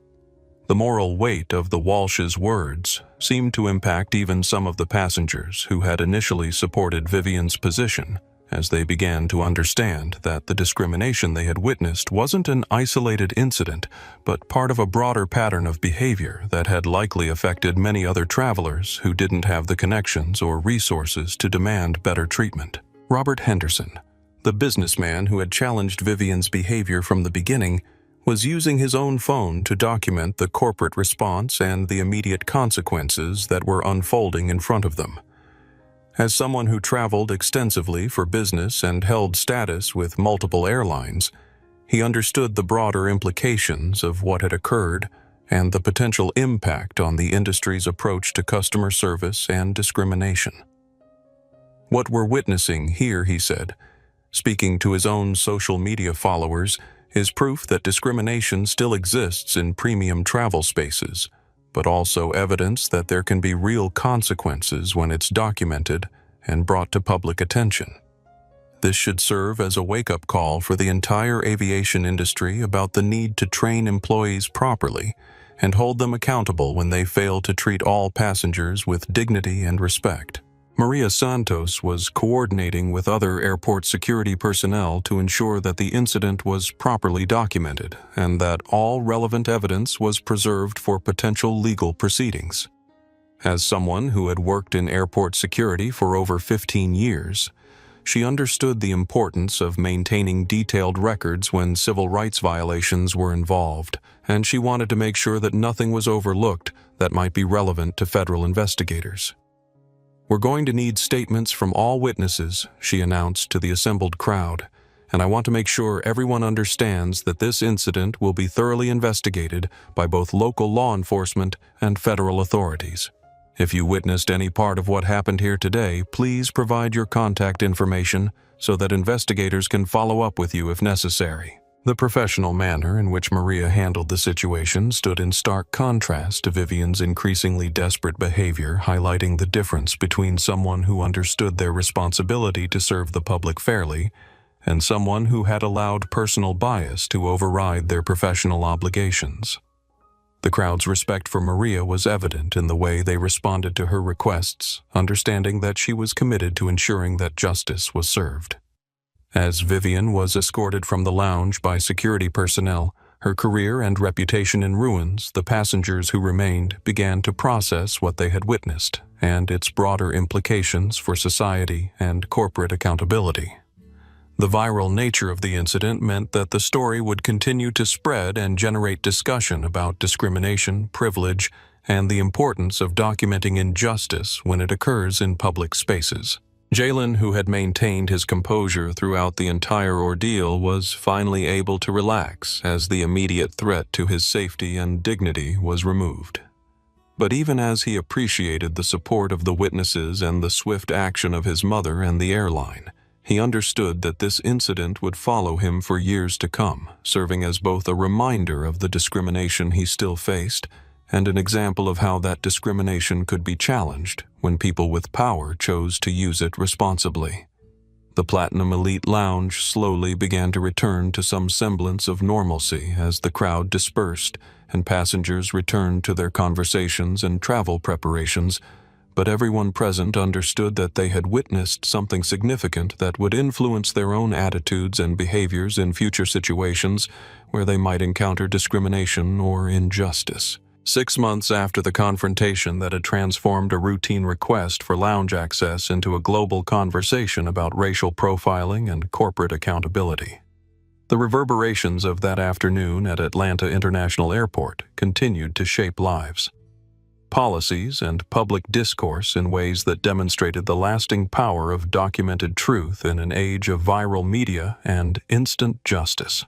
The moral weight of the Walsh's words seemed to impact even some of the passengers who had initially supported Vivian's position, as they began to understand that the discrimination they had witnessed wasn't an isolated incident, but part of a broader pattern of behavior that had likely affected many other travelers who didn't have the connections or resources to demand better treatment. Robert Henderson, the businessman who had challenged Vivian's behavior from the beginning, was using his own phone to document the corporate response and the immediate consequences that were unfolding in front of them. As someone who traveled extensively for business and held status with multiple airlines, he understood the broader implications of what had occurred and the potential impact on the industry's approach to customer service and discrimination. "What we're witnessing here," he said, speaking to his own social media followers, "is proof that discrimination still exists in premium travel spaces, but also evidence that there can be real consequences when it's documented and brought to public attention. This should serve as a wake-up call for the entire aviation industry about the need to train employees properly and hold them accountable when they fail to treat all passengers with dignity and respect." Maria Santos was coordinating with other airport security personnel to ensure that the incident was properly documented and that all relevant evidence was preserved for potential legal proceedings. As someone who had worked in airport security for over 15 years, she understood the importance of maintaining detailed records when civil rights violations were involved, and she wanted to make sure that nothing was overlooked that might be relevant to federal investigators. "We're going to need statements from all witnesses," she announced to the assembled crowd, "and I want to make sure everyone understands that this incident will be thoroughly investigated by both local law enforcement and federal authorities. If you witnessed any part of what happened here today, please provide your contact information so that investigators can follow up with you if necessary." The professional manner in which Maria handled the situation stood in stark contrast to Vivian's increasingly desperate behavior, highlighting the difference between someone who understood their responsibility to serve the public fairly and someone who had allowed personal bias to override their professional obligations. The crowd's respect for Maria was evident in the way they responded to her requests, understanding that she was committed to ensuring that justice was served. As Vivian was escorted from the lounge by security personnel, her career and reputation in ruins, the passengers who remained began to process what they had witnessed and its broader implications for society and corporate accountability. The viral nature of the incident meant that the story would continue to spread and generate discussion about discrimination, privilege, and the importance of documenting injustice when it occurs in public spaces. Jalen, who had maintained his composure throughout the entire ordeal, was finally able to relax as the immediate threat to his safety and dignity was removed. But even as he appreciated the support of the witnesses and the swift action of his mother and the airline, he understood that this incident would follow him for years to come, serving as both a reminder of the discrimination he still faced and an example of how that discrimination could be challenged when people with power chose to use it responsibly. The Platinum Elite Lounge slowly began to return to some semblance of normalcy as the crowd dispersed and passengers returned to their conversations and travel preparations, but everyone present understood that they had witnessed something significant that would influence their own attitudes and behaviors in future situations where they might encounter discrimination or injustice. 6 months after the confrontation that had transformed a routine request for lounge access into a global conversation about racial profiling and corporate accountability. The reverberations of that afternoon at Atlanta International Airport continued to shape lives, policies, and public discourse in ways that demonstrated the lasting power of documented truth in an age of viral media and instant justice.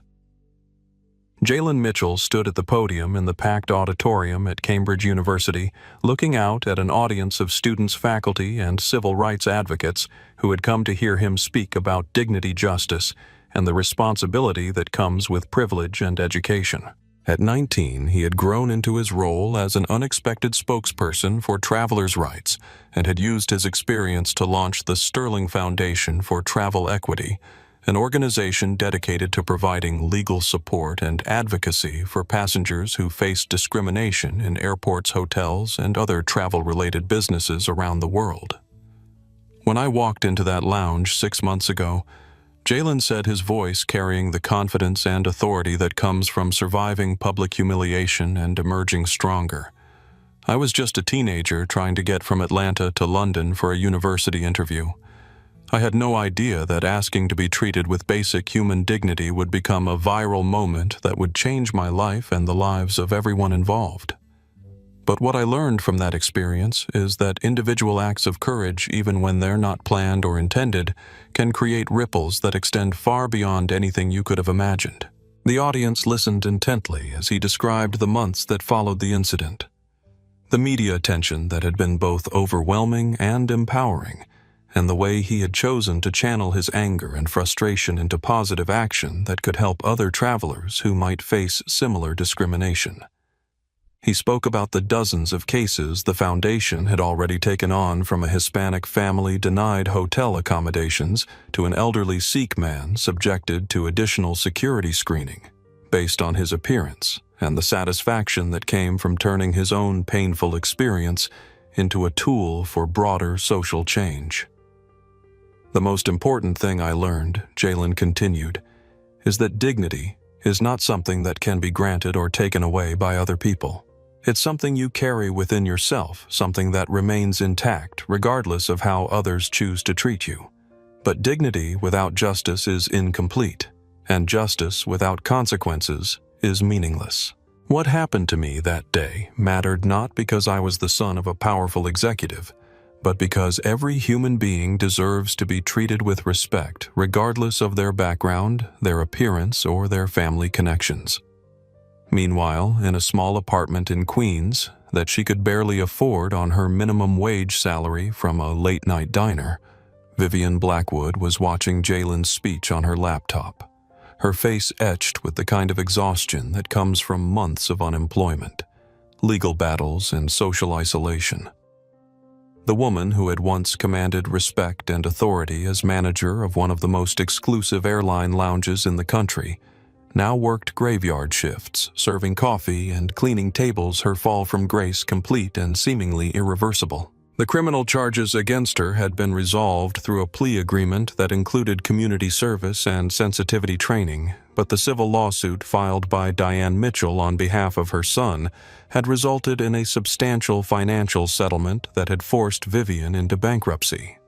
Jalen Mitchell stood at the podium in the packed auditorium at Cambridge University, looking out at an audience of students, faculty, and civil rights advocates who had come to hear him speak about dignity, justice, and the responsibility that comes with privilege and education. At 19, he had grown into his role as an unexpected spokesperson for travelers' rights and had used his experience to launch the Sterling Foundation for Travel Equity, an organization dedicated to providing legal support and advocacy for passengers who face discrimination in airports, hotels, and other travel-related businesses around the world. When I walked into that lounge 6 months ago, Jalen said, his voice carrying the confidence and authority that comes from surviving public humiliation and emerging stronger. I was just a teenager trying to get from Atlanta to London for a university interview. I had no idea that asking to be treated with basic human dignity would become a viral moment that would change my life and the lives of everyone involved. But what I learned from that experience is that individual acts of courage, even when they're not planned or intended, can create ripples that extend far beyond anything you could have imagined. The audience listened intently as he described the months that followed the incident. The media attention that had been both overwhelming and empowering, and the way he had chosen to channel his anger and frustration into positive action that could help other travelers who might face similar discrimination. He spoke about the dozens of cases the foundation had already taken on, from a Hispanic family denied hotel accommodations to an elderly Sikh man subjected to additional security screening based on his appearance, and the satisfaction that came from turning his own painful experience into a tool for broader social change. The most important thing I learned, Jalen continued, is that dignity is not something that can be granted or taken away by other people. It's something you carry within yourself, something that remains intact regardless of how others choose to treat you. But dignity without justice is incomplete, and justice without consequences is meaningless. What happened to me that day mattered not because I was the son of a powerful executive, but because every human being deserves to be treated with respect regardless of their background, their appearance, or their family connections. Meanwhile, in a small apartment in Queens that she could barely afford on her minimum wage salary from a late-night diner, Vivian Blackwood was watching Jalen's speech on her laptop, her face etched with the kind of exhaustion that comes from months of unemployment, legal battles, and social isolation. The woman who had once commanded respect and authority as manager of one of the most exclusive airline lounges in the country now worked graveyard shifts, serving coffee and cleaning tables, her fall from grace complete and seemingly irreversible. The criminal charges against her had been resolved through a plea agreement that included community service and sensitivity training, but the civil lawsuit filed by Diane Mitchell on behalf of her son had resulted in a substantial financial settlement that had forced Vivian into bankruptcy.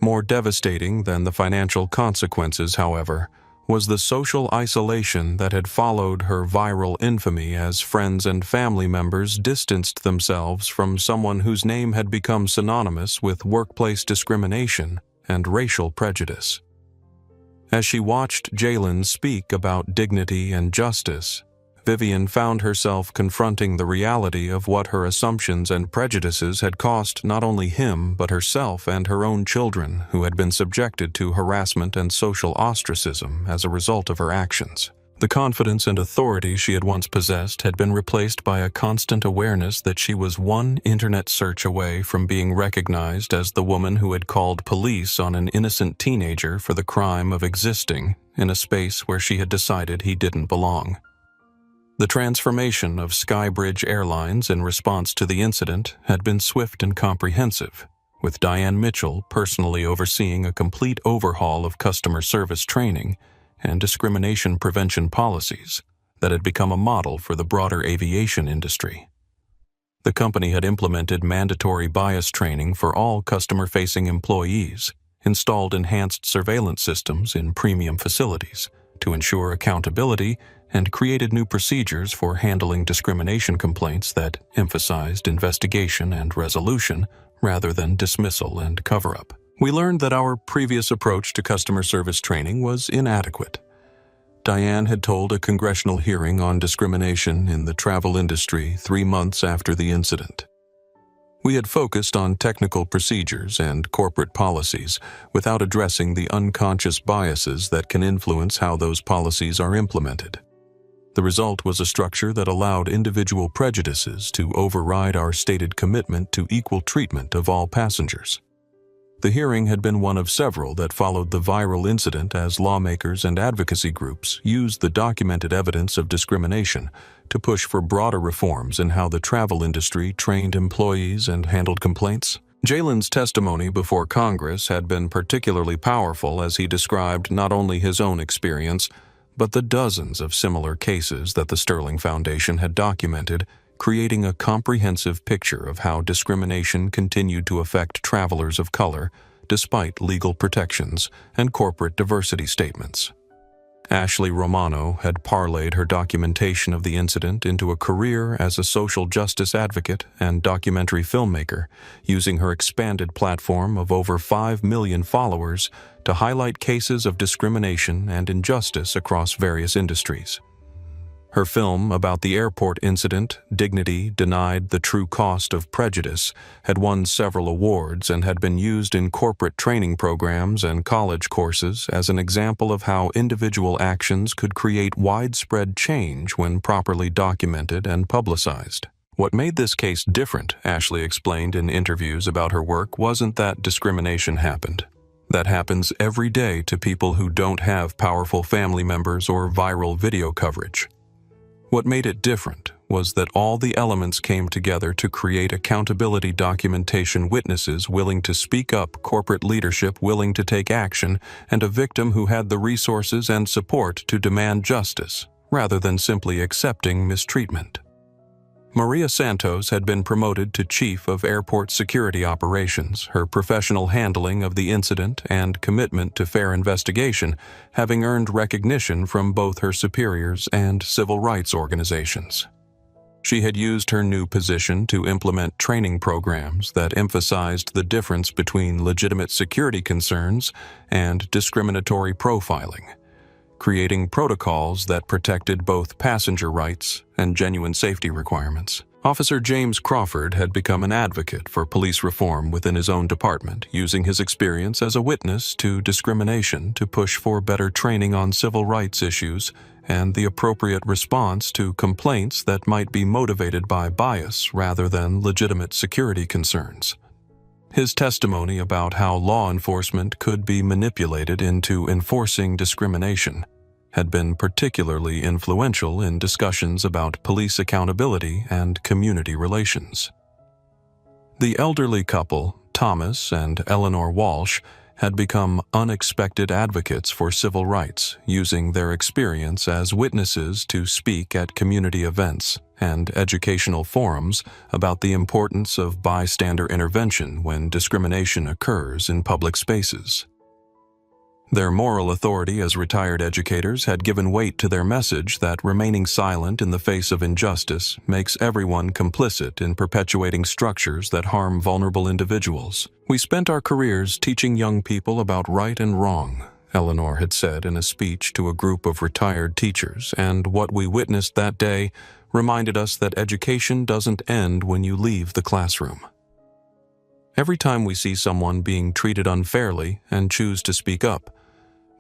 More devastating than the financial consequences, however, was the social isolation that had followed her viral infamy as friends and family members distanced themselves from someone whose name had become synonymous with workplace discrimination and racial prejudice. As she watched Jalen speak about dignity and justice, Vivian found herself confronting the reality of what her assumptions and prejudices had cost not only him but herself and her own children, who had been subjected to harassment and social ostracism as a result of her actions. The confidence and authority she had once possessed had been replaced by a constant awareness that she was one internet search away from being recognized as the woman who had called police on an innocent teenager for the crime of existing in a space where she had decided he didn't belong. The transformation of Skybridge Airlines in response to the incident had been swift and comprehensive, with Diane Mitchell personally overseeing a complete overhaul of customer service training and discrimination prevention policies that had become a model for the broader aviation industry. The company had implemented mandatory bias training for all customer-facing employees, installed enhanced surveillance systems in premium facilities to ensure accountability, and created new procedures for handling discrimination complaints that emphasized investigation and resolution rather than dismissal and cover-up. We learned that our previous approach to customer service training was inadequate. Diane had told a congressional hearing on discrimination in the travel industry 3 months after the incident. We had focused on technical procedures and corporate policies without addressing the unconscious biases that can influence how those policies are implemented. The result was a structure that allowed individual prejudices to override our stated commitment to equal treatment of all passengers. The hearing had been one of several that followed the viral incident as lawmakers and advocacy groups used the documented evidence of discrimination to push for broader reforms in how the travel industry trained employees and handled complaints. Jalen's testimony before Congress had been particularly powerful as he described not only his own experience, but the dozens of similar cases that the Sterling Foundation had documented, creating a comprehensive picture of how discrimination continued to affect travelers of color despite legal protections and corporate diversity statements. Ashley Romano had parlayed her documentation of the incident into a career as a social justice advocate and documentary filmmaker, using her expanded platform of over 5 million followers to highlight cases of discrimination and injustice across various industries. Her film about the airport incident, Dignity Denied: The True Cost of Prejudice, had won several awards and had been used in corporate training programs and college courses as an example of how individual actions could create widespread change when properly documented and publicized. What made this case different, Ashley explained in interviews about her work, wasn't that discrimination happened. That happens every day to people who don't have powerful family members or viral video coverage. What made it different was that all the elements came together to create accountability documentation, witnesses willing to speak up, corporate leadership willing to take action, and a victim who had the resources and support to demand justice, rather than simply accepting mistreatment. Maria Santos had been promoted to Chief of Airport Security Operations, her professional handling of the incident and commitment to fair investigation having earned recognition from both her superiors and civil rights organizations. She had used her new position to implement training programs that emphasized the difference between legitimate security concerns and discriminatory profiling, creating protocols that protected both passenger rights and genuine safety requirements. Officer James Crawford had become an advocate for police reform within his own department, using his experience as a witness to discrimination to push for better training on civil rights issues and the appropriate response to complaints that might be motivated by bias rather than legitimate security concerns. His testimony about how law enforcement could be manipulated into enforcing discrimination had been particularly influential in discussions about police accountability and community relations. The elderly couple, Thomas and Eleanor Walsh, had become unexpected advocates for civil rights, using their experience as witnesses to speak at community events and educational forums about the importance of bystander intervention when discrimination occurs in public spaces. Their moral authority as retired educators had given weight to their message that remaining silent in the face of injustice makes everyone complicit in perpetuating structures that harm vulnerable individuals. "We spent our careers teaching young people about right and wrong," Eleanor had said in a speech to a group of retired teachers, and what we witnessed that day reminded us that education doesn't end when you leave the classroom. Every time we see someone being treated unfairly and choose to speak up,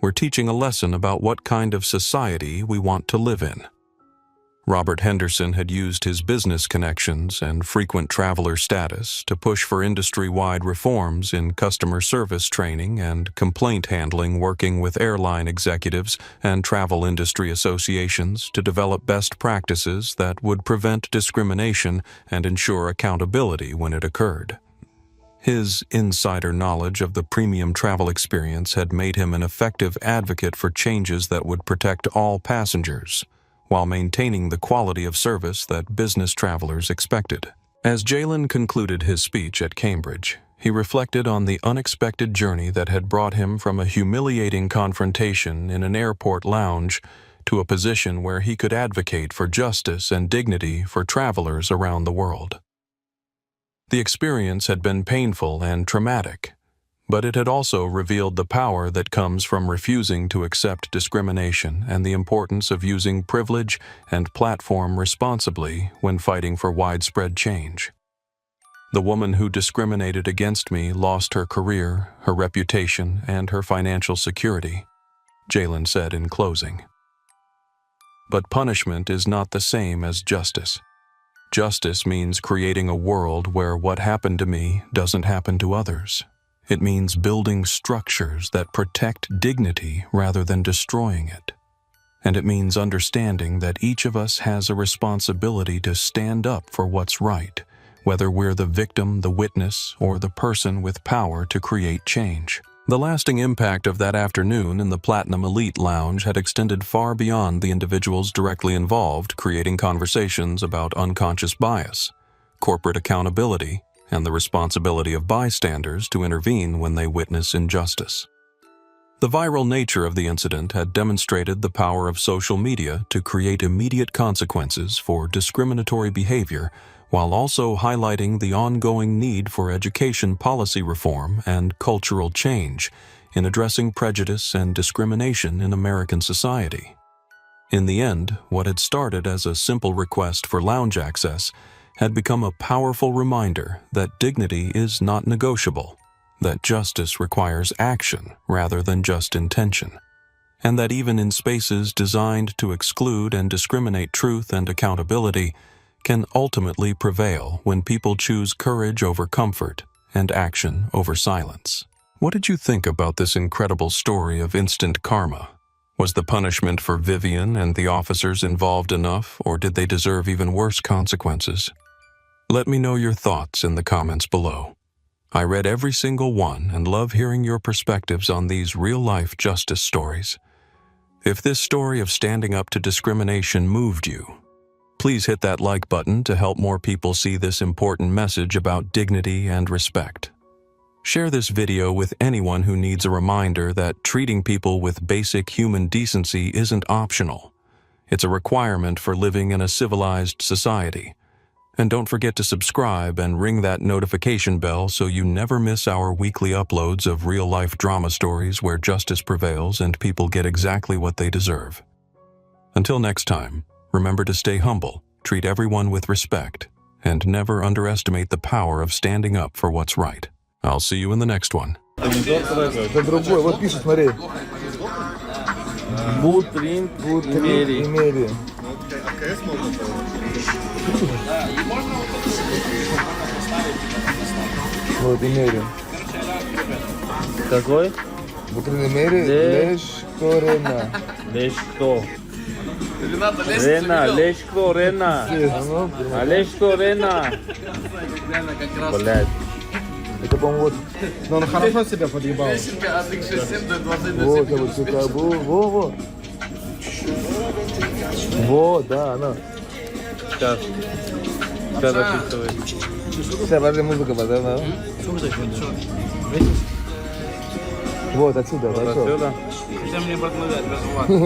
we're teaching a lesson about what kind of society we want to live in. Robert Henderson had used his business connections and frequent traveler status to push for industry-wide reforms in customer service training and complaint handling, working with airline executives and travel industry associations to develop best practices that would prevent discrimination and ensure accountability when it occurred. His insider knowledge of the premium travel experience had made him an effective advocate for changes that would protect all passengers, while maintaining the quality of service that business travelers expected. As Jalen concluded his speech at Cambridge, he reflected on the unexpected journey that had brought him from a humiliating confrontation in an airport lounge to a position where he could advocate for justice and dignity for travelers around the world. The experience had been painful and traumatic, but it had also revealed the power that comes from refusing to accept discrimination and the importance of using privilege and platform responsibly when fighting for widespread change. The woman who discriminated against me lost her career, her reputation, and her financial security, Jalen said in closing. But punishment is not the same as justice. Justice means creating a world where what happened to me doesn't happen to others. It means building structures that protect dignity rather than destroying it. And it means understanding that each of us has a responsibility to stand up for what's right, whether we're the victim, the witness, or the person with power to create change. The lasting impact of that afternoon in the Platinum Elite Lounge had extended far beyond the individuals directly involved, creating conversations about unconscious bias, corporate accountability, and the responsibility of bystanders to intervene when they witness injustice. The viral nature of the incident had demonstrated the power of social media to create immediate consequences for discriminatory behavior, while also highlighting the ongoing need for education policy reform and cultural change in addressing prejudice and discrimination in American society. In the end, what had started as a simple request for lounge access had become a powerful reminder that dignity is not negotiable, that justice requires action rather than just intention, and that even in spaces designed to exclude and discriminate, truth and accountability can ultimately prevail when people choose courage over comfort and action over silence. What did you think about this incredible story of instant karma? Was the punishment for Vivian and the officers involved enough, or did they deserve even worse consequences? Let me know your thoughts in the comments below. I read every single one and love hearing your perspectives on these real-life justice stories. If this story of standing up to discrimination moved you, please hit that like button to help more people see this important message about dignity and respect. Share this video with anyone who needs a reminder that treating people with basic human decency isn't optional. It's a requirement for living in a civilized society. And don't forget to subscribe and ring that notification bell so you never miss our weekly uploads of real-life drama stories where justice prevails and people get exactly what they deserve. Until next time, remember to stay humble, treat everyone with respect, and never underestimate the power of standing up for what's right. I'll see you in the next one.
Это другой, вот пишет, смотри. Militarynurse. Вот имели.
Какой?
Militarynurse, Лешко,
Лешко. Рена, Лешко, Рена. Лешко, Рена. Блядь.
Это, по-моему, вот.
Но он хорошо себя подъебал.
Вот, вот, во. Вот, да, она.
Сейчас. Сейчас записывай.
Сейчас, подожди, музыка, да? Вот, отсюда,
Вот
пошел.
отсюда.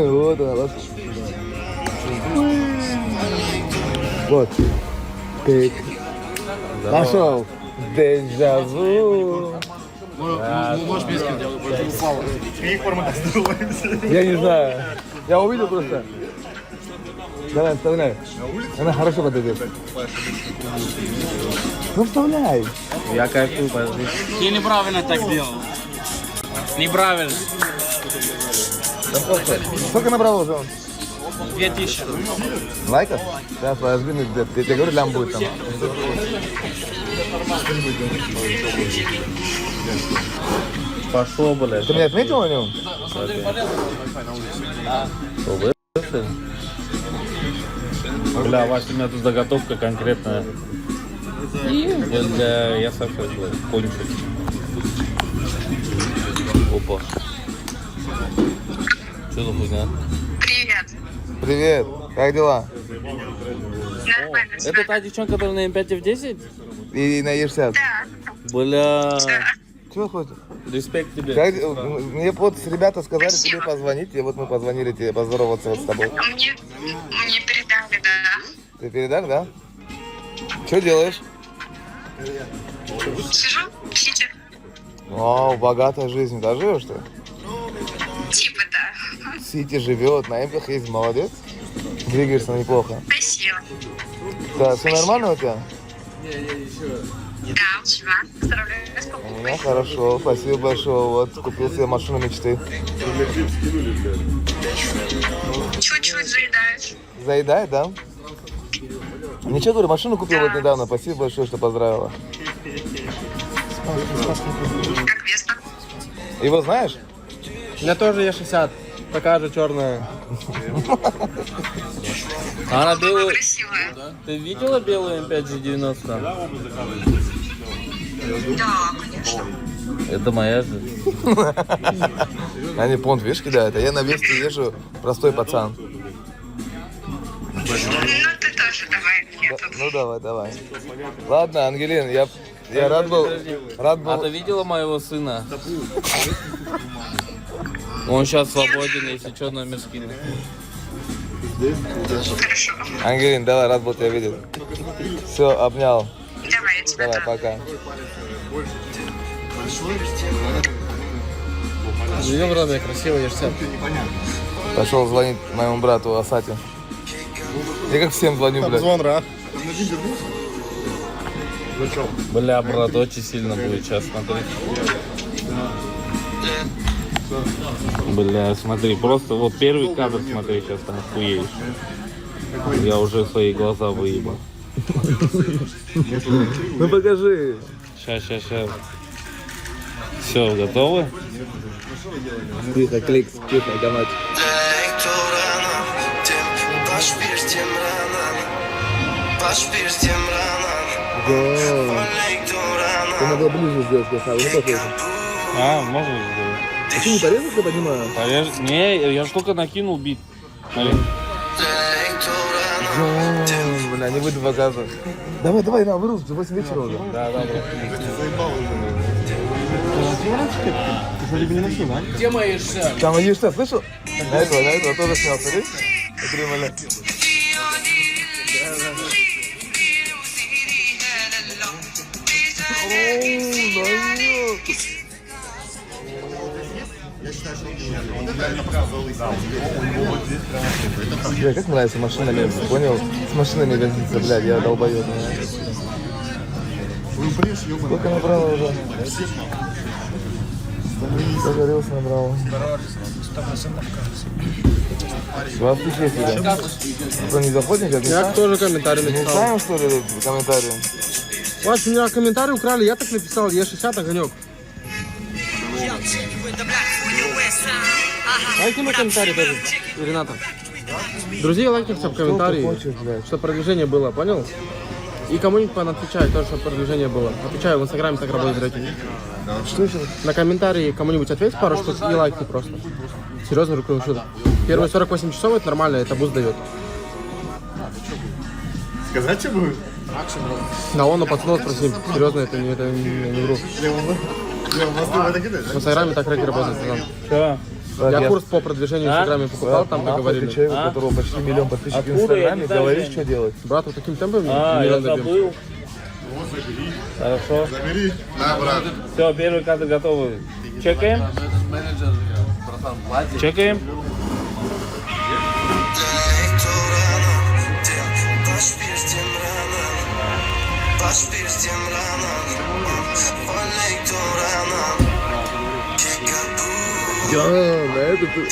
Вот она, пошел. Вот. Тык. Пошел. Дежаву.
Можешь мне сказать, каких форм так здороваемся?
Я не знаю. Я увидел просто. Давай, вставляй. Она хорошо подойдет. Ну, вставляй.
Я кайфую, подожди.
Ты неправильно так сделал. Неправильно.
Там просто. Сколько набрал уже он?
2000.
Лайков? Сейчас подожди, я тебе говорю, лям будет там.
Пошло, блядь.
Ты меня отметил на нем?
Что, вы? Бля, Вася, у меня тут заготовка конкретная. Я Саша кончу. Опа. Что за хуйня?
Привет.
Привет, как дела?
Нормально.
Это та девчонка, которая на М5 в 10?
И на Е60.
Да.
Бля,
Чего хочешь?
респект тебе.
Мне вот ребята сказали
Спасибо.
тебе позвонить, и вот мы позвонили тебе поздороваться вот с тобой.
Мне передали, да.
Ты передали, да? Что делаешь?
Сижу в Сити.
Вау, богатая жизнь, да, живешь ты?
Типа, да.
В Сити живет, на эмках есть, молодец. Двигаешься неплохо.
Спасибо.
Да, все нормально у тебя?
Да, у тебя. Поздравляю с
У
покупкой.
меня хорошо, спасибо большое. Вот, купил себе машину мечты.
Чуть-чуть заедаешь.
Заедай, да? Ничего, говорю, машину купил вот недавно. Спасибо большое, что поздравила.
Как Веста.
Его знаешь?
У меня тоже Е60. Такая же черная.
Она белую...
Красивая.
Ты видела белую М5 G90?
Да, конечно.
Это моя же.
Они понт, видишь, кидают, а я на Весте езжу, простой пацан.
Ну, ты тоже давай мне тут.
Ну давай. Ладно, Ангелин, я рад был.
А ты видела моего сына? Он сейчас свободен, если что, номер скину.
Хорошо.
Ангелин, давай, рад был тебя видеть. Все, обнял.
Давай, я тебя
Давай,
дам.
пока.
Видел, вроде красивый Е60.
Пошел звонить моему брату Асате. Я как всем звоню, блядь.
Обзвон, ра.
Бля, брат, очень сильно будет сейчас смотреть. Бля, смотри, просто вот первый кадр смотри, сейчас там охуеешь. Я уже свои глаза выебал.
Ну покажи.
Сейчас. Все, готовы?
Тихо, клик, тихо, гамать. Ты надо ближе сделать, красавый. Ну какой?
А, можно сделать.
А ты не порезал, я понимаю?
Не, я ж только накинул бит. Смотри.
Бля, не выйду показывать. Давай, на, вырусь, 8 вечера уже.
Да, брат.
Где мои Е60?
Там есть что, слышал? На этого тоже снял, смотри. Смотри, бля. Бля, как нравится машинами, понял? С машинами возиться, блядь, я долбоёб. Сколько набрала уже? Загорелся, набрала. 20 тысяч есть уже. Кто не заходит, как не
Я тоже комментарий
Не
написал.
ставим, что ли, комментарии?
Вась, у меня комментарий украли, я так написал, Е60 огонек. Лайки на комментарий тоже, Рената. Друзья, лайки хотя бы комментарии,
хочешь, блядь?
чтобы продвижение было, понял? И кому-нибудь отвечай тоже, чтобы продвижение было. Отвечаю, в Инстаграме так работает рейтинг.
Что еще?
На комментарии кому-нибудь ответь пару штук и лайки просто. Серьезно, руку шуток. Первые 48 часов это нормально, это буст дает.
Сказать, что будет?
На он, пацанов спросим. Серьезно, это не вру. В Инстаграме так рэки работает, пацан.
Что?
Я курс по продвижению в Инстаграме покупал, там
Нахуй
договорили.
ты человек, у которого почти миллион подписчиков в
Откуда? Я
Инстаграме,
не знаю,
говоришь,
я-
что делать.
Брат, вот таким темпом
А, я
миллион добьем.
забыл. Хорошо.
Да, брат.
Все, первый кадр готовы. Чекаем. Чекаем.
Да, на это ты...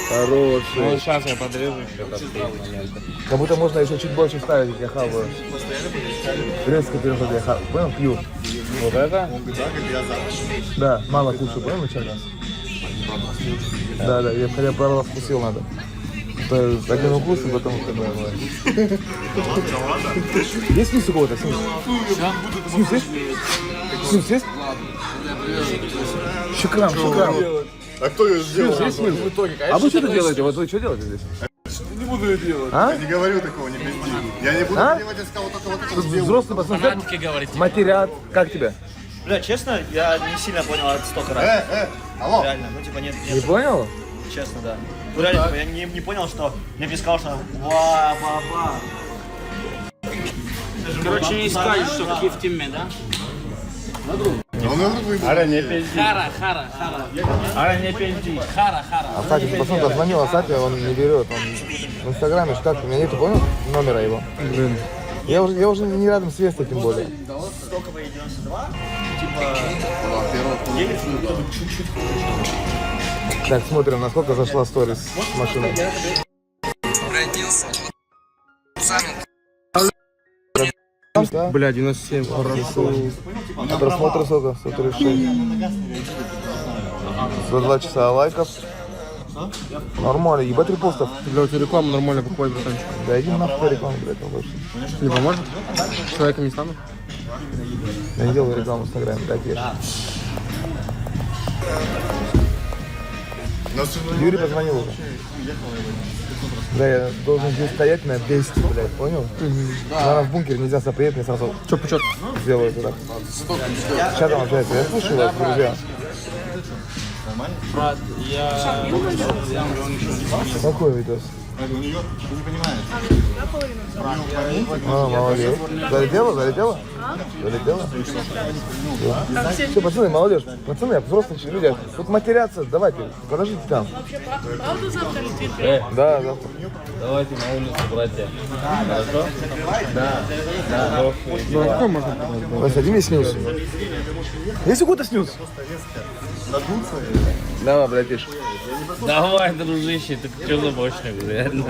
Хороший.
Ну, сейчас я подрежу что-то в моменты.
Как будто можно еще чуть больше ставить, как я хаваю. Резко переход, я хаваю. Понял? Пью.
Вот это?
Да, мало кушаю, понял, на раз? Да, я хотя бы пару раз вкусил надо. Один укус, и потом есть снюс у кого-то? Снюс? Снюс есть? Снюс есть? Шукрам.
А кто ее сделал?
Снюс есть снюс? А вы что делаете? Вот вы что делаете здесь?
Не буду ее делать.
А?
Я не говорю такого, не пизди. Я не буду делать, я сказал, вот это
Тут взрослый пацан матерят. Как тебя?
Бля, честно, я не сильно понял это столько раз.
Алло.
Реально, ну типа нет.
Не понял?
Честно, да. Ну реально, типа, я не понял, что мне не сказал, что ва-ба-ба.
Короче, не скажешь, что какие в теме, да?
Ара, не пизди.
Хара.
Ара, не пизди.
Хара.
А Сатя, пацан позвонил, а Сатя он не берет. Он в инстаграме, что как, у меня нету, понял, номера его. Блин. Я уже не рядом с Вестой, тем более.
Столько по 92, типа, едет чуть-чуть.
Так, смотрим, насколько зашла сторис с машиной.
Бля, 97. Хорошо.
Просмотры сколько? 136. 102 часа лайков. Нормально, ебать репостов.
Для тебя рекламу нормально покупать, братанчик.
Да иди нахуй по рекламу, блядь, больше.
Не поможет? Человека не стану?
Я не делаю рекламу в инстаграме, так есть. Юрий позвонил уже. Да, я должен здесь стоять на 200, блядь, понял? Наверное, в бункере нельзя запреть, мне сразу
Чё-почёт?
сделаю это так. Сейчас там общается, я слушаю вас, друзья.
Брат, я...
Какой видос? А, молодец. Залетела? Все, пацаны, молодежь. Пацаны, взрослые люди. Тут матерятся, давайте, подождите там.
Правда завтра летит?
Да, завтра.
Давайте на улицу, братья. Хорошо? Да.
Какой можно?
Вася, один есть снюс. Есть у кого-то снюс? Давай, братиш.
Давай, дружище, ты что за мощник, реально.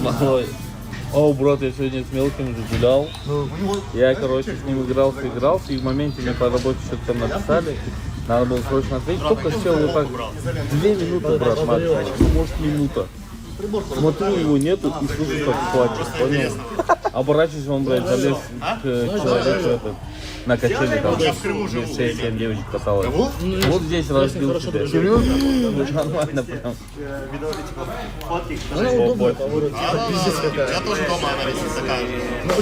Малой. О, брат, я сегодня с мелким же гулял. Я, короче, с ним игрался, и в моменте мне по работе что-то там написали. Надо было срочно ответить. Только сел вот так 2 минуты, брат, максимум. Может, минута. Смотрю, его нету и слушаю, как плачет, понял? Оборачиваюсь, он, блядь, залез к человеку этот, на качели, там, здесь 6-7 девочек каталось. Вот здесь разбил себя. Серьезно? Нормально прям.
Я тоже дома она висит такая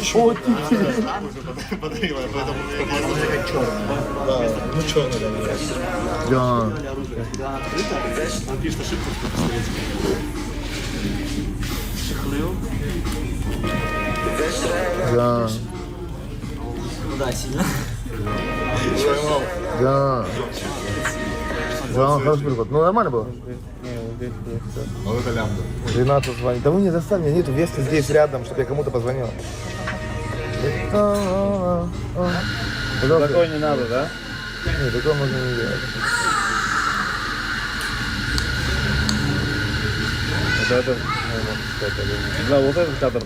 же. Подарила, поэтому
Да. Да.
Да, сильно.
Да. Да, хороший приход. Ну, нормально было?
вот это лямбда.
Ренату звонит. Да вы не заставь, меня нету Веста здесь рядом, чтобы я кому-то позвонил.
Такое не надо, да?
Нет, такое можно не делать.
Вот это, да, вот этот кадр